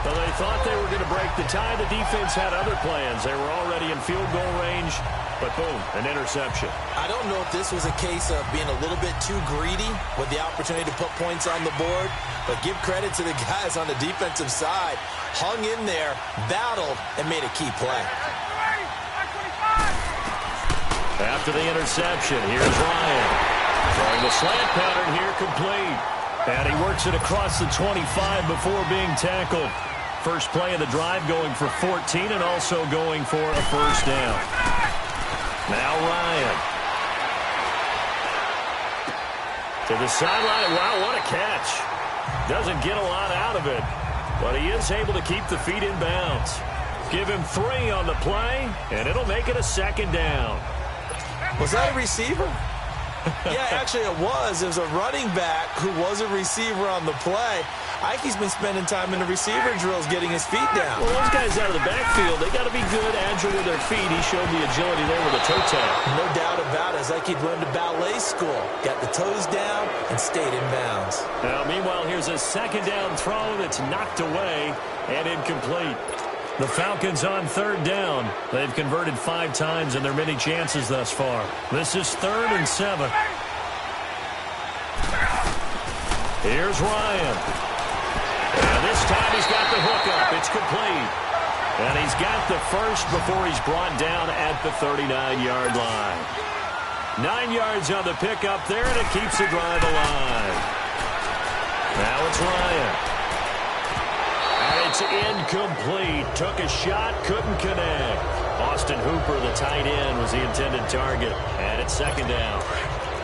Well, they thought they were going to break the tie. The defense had other plans. They were already in field goal range. But boom, an interception. I don't know if this was a case of being a little bit too greedy with the opportunity to put points on the board. But give credit to the guys on the defensive side. Hung in there, battled, and made a key play. After the interception, here's Ryan. Throwing the slant pattern here complete. And he works it across the 25 before being tackled. First play of the drive going for 14 and also going for a first down. Now Ryan. To the sideline. Wow, what a catch. Doesn't get a lot out of it. But he is able to keep the feet in bounds. Give him 3 on the play, and it'll make it a second down. Was that a receiver? Yeah, actually it was. It was a running back who was a receiver on the play. Ike's been spending time in the receiver drills getting his feet down. Well, those guys out of the backfield, they got to be good, agile with their feet. He showed the agility there with a toe tap. No doubt about it. It's like he'd learned to ballet school. Got the toes down and stayed in bounds. Now, meanwhile, here's a second down throw that's knocked away and incomplete. The Falcons on third down. They've converted 5 times in their many chances thus far. This is 3rd and 7. Here's Ryan. And this time he's got the hookup. It's complete. And he's got the first before he's brought down at the 39-yard line. 9 yards on the pickup there, and it keeps the drive alive. Now it's Ryan. It's incomplete. Took a shot, couldn't connect. Austin Hooper, the tight end, was the intended target. And it's second down.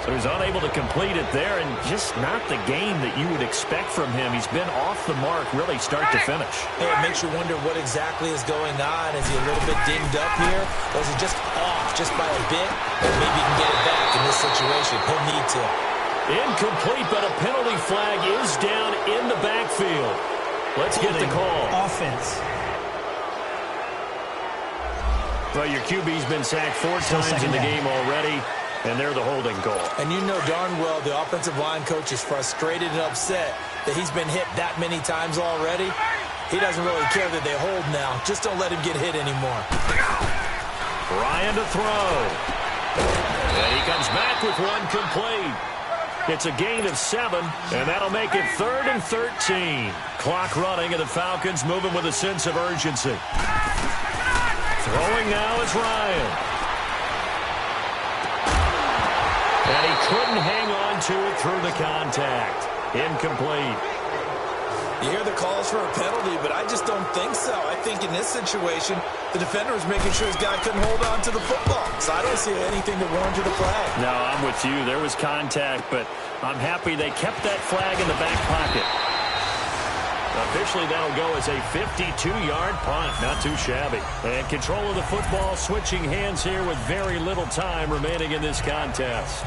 So he's unable to complete it there, and just not the game that you would expect from him. He's been off the mark, really start to finish. Hey, it makes you wonder what exactly is going on. Is he a little bit dinged up here? Or is he just off just by a bit? And maybe he can get it back in this situation. He'll need to. Incomplete, but a penalty flag is down in the backfield. Let's get the call. Offense. Well, your QB's been sacked 4 times in the game already, and they're the holding call. And you know darn well the offensive line coach is frustrated and upset that he's been hit that many times already. He doesn't really care that they hold now. Just don't let him get hit anymore. Ryan to throw. And he comes back with one complete. It's a gain of 7, and that'll make it 3rd and 13. Clock running, and the Falcons moving with a sense of urgency. Throwing now is Ryan. couldn't hang on to it through the contact. Incomplete. You hear the calls for a penalty, but I just don't think so. I think in this situation, the defender was making sure his guy couldn't hold on to the football. So I don't see anything that warranted a flag. No, I'm with you. There was contact, but I'm happy they kept that flag in the back pocket. Officially, that'll go as a 52-yard punt. Not too shabby. And control of the football, switching hands here with very little time remaining in this contest.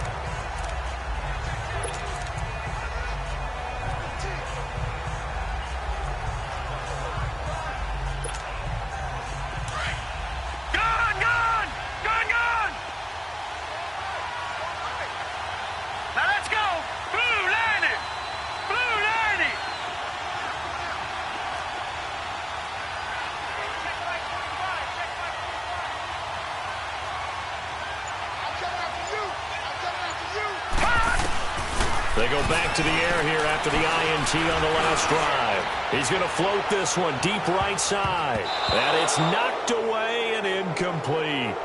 They go back to the air here after the INT on the last drive. He's going to float this one deep right side. And it's knocked away and incomplete.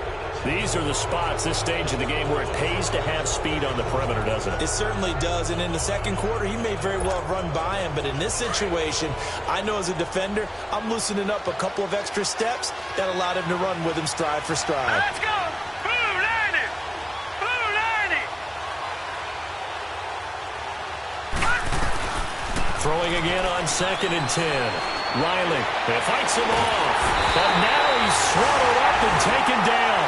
These are the spots, this stage of the game, where it pays to have speed on the perimeter, doesn't it? It certainly does. And in the second quarter, he may very well run by him. But in this situation, I know as a defender, I'm loosening up a couple of extra steps that allowed him to run with him stride for stride. Let's go! Throwing again on 2nd and 10. Riley fights him off. But now he's swallowed up and taken down.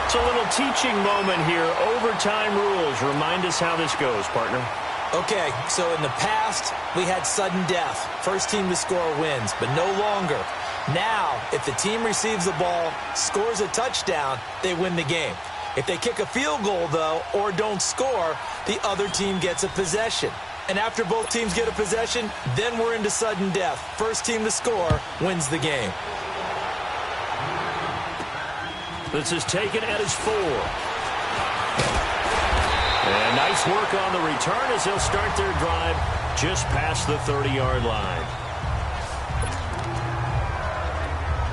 It's a little teaching moment here. Overtime rules. Remind us how this goes, partner. Okay, so in the past, we had sudden death. First team to score wins, but no longer. Now, if the team receives the ball, scores a touchdown, they win the game. If they kick a field goal, though, or don't score, the other team gets a possession. And after both teams get a possession, then we're into sudden death. First team to score wins the game. This is taken at his 4. And nice work on the return as they'll start their drive just past the 30-yard line.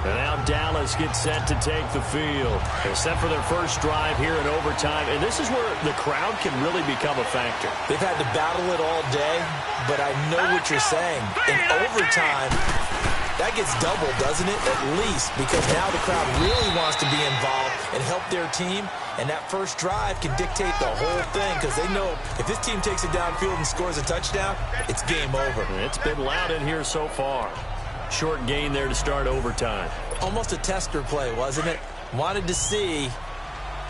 And now Dallas gets set to take the field. They're set for their first drive here in overtime. And this is where the crowd can really become a factor. They've had to battle it all day, but I know what you're saying. In overtime, that gets doubled, doesn't it? At least, because now the crowd really wants to be involved and help their team. And that first drive can dictate the whole thing because they know if this team takes it downfield and scores a touchdown, it's game over. It's been loud in here so far. Short gain there to start overtime. Almost a tester play, wasn't it? Wanted to see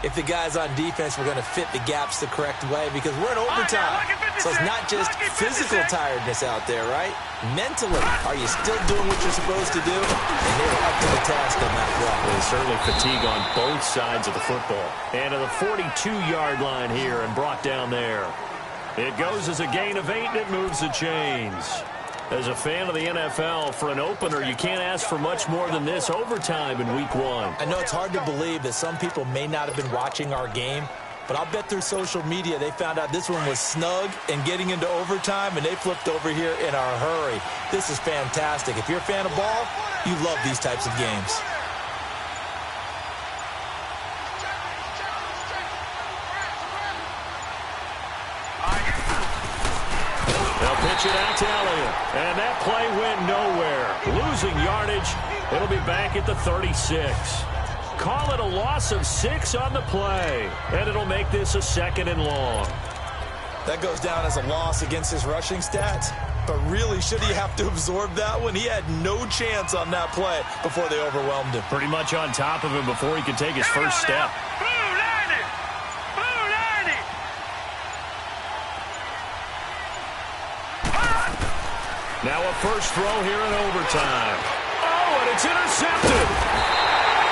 if the guys on defense were going to fit the gaps the correct way because we're in overtime. So it's not just physical tiredness out there, right? Mentally, are you still doing what you're supposed to do? And they were up to the task on that play. There's certainly fatigue on both sides of the football. And to the 42-yard line here and brought down there. It goes as a gain of 8 and it moves the chains. As a fan of the NFL, for an opener, you can't ask for much more than this overtime in Week 1. I know it's hard to believe that some people may not have been watching our game, but I'll bet through social media they found out this one was snug and getting into overtime, and they flipped over here in a hurry. This is fantastic. If you're a fan of ball, you love these types of games. Pitch it out to Elliott. And that play went nowhere. Losing yardage. It'll be back at the 36. Call it a loss of 6 on the play. And it'll make this a 2nd and long. That goes down as a loss against his rushing stats. But really, should he have to absorb that one? He had no chance on that play before they overwhelmed him. Pretty much on top of him before he could take his first step. Now a first throw here in overtime. Oh, and it's intercepted.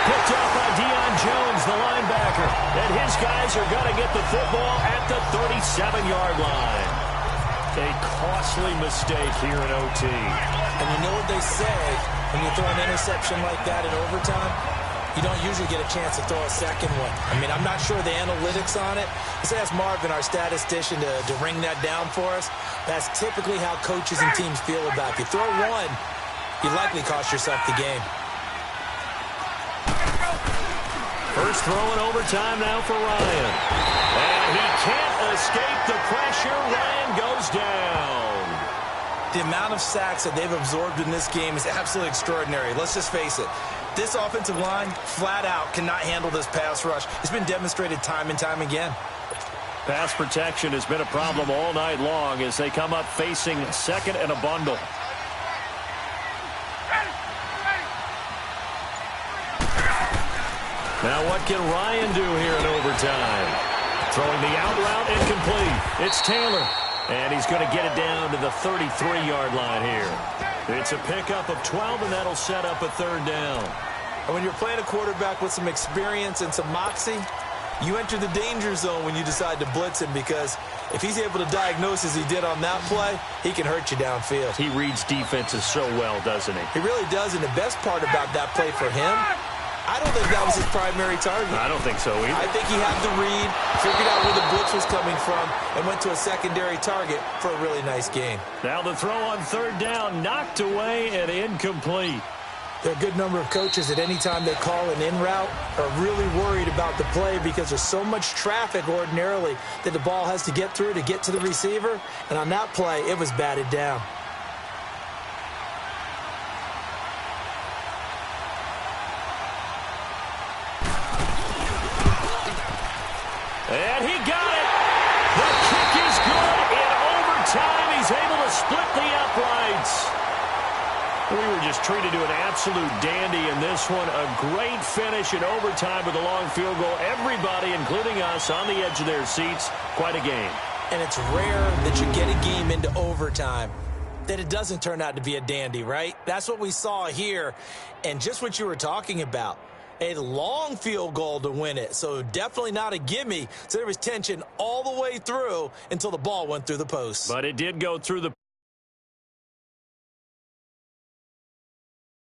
Picked up by Deion Jones, the linebacker. And his guys are going to get the football at the 37-yard line. A costly mistake here in OT. And you know what they say when you throw an interception like that in overtime? You don't usually get a chance to throw a second one. I mean, I'm not sure the analytics on it. Let's ask Marvin, our statistician, to ring that down for us. That's typically how coaches and teams feel about it. If you throw one, you likely cost yourself the game. First throw in overtime now for Ryan. And he can't escape the pressure. Ryan goes down. The amount of sacks that they've absorbed in this game is absolutely extraordinary. Let's just face it. This offensive line, flat out, cannot handle this pass rush. It's been demonstrated time and time again. Pass protection has been a problem all night long as they come up facing second and a bundle. Now what can Ryan do here in overtime? Throwing the out route incomplete. It's Taylor. And he's going to get it down to the 33-yard line here. It's a pickup of 12, and that'll set up a third down. And when you're playing a quarterback with some experience and some moxie, you enter the danger zone when you decide to blitz him, because if he's able to diagnose as he did on that play, he can hurt you downfield. He reads defenses so well, doesn't he? He really does, and the best part about that play for him, I don't think that was his primary target. I don't think so either. I think he had the read, figured out where the blitz was coming from, and went to a secondary target for a really nice gain. Now the throw on third down, knocked away and incomplete. There are a good number of coaches at any time they call an in route are really worried about the play because there's so much traffic ordinarily that the ball has to get through to get to the receiver. And on that play, it was batted down. And he got it. The kick is good. In overtime, he's able to split the uprights. We were just treated to an absolute dandy in this one. A great finish in overtime with a long field goal. Everybody, including us, on the edge of their seats. Quite a game. And it's rare that you get a game into overtime that it doesn't turn out to be a dandy, right? That's what we saw here. And just what you were talking about. A long field goal to win it. So definitely not a gimme. So there was tension all the way through until the ball went through the post. But it did go through the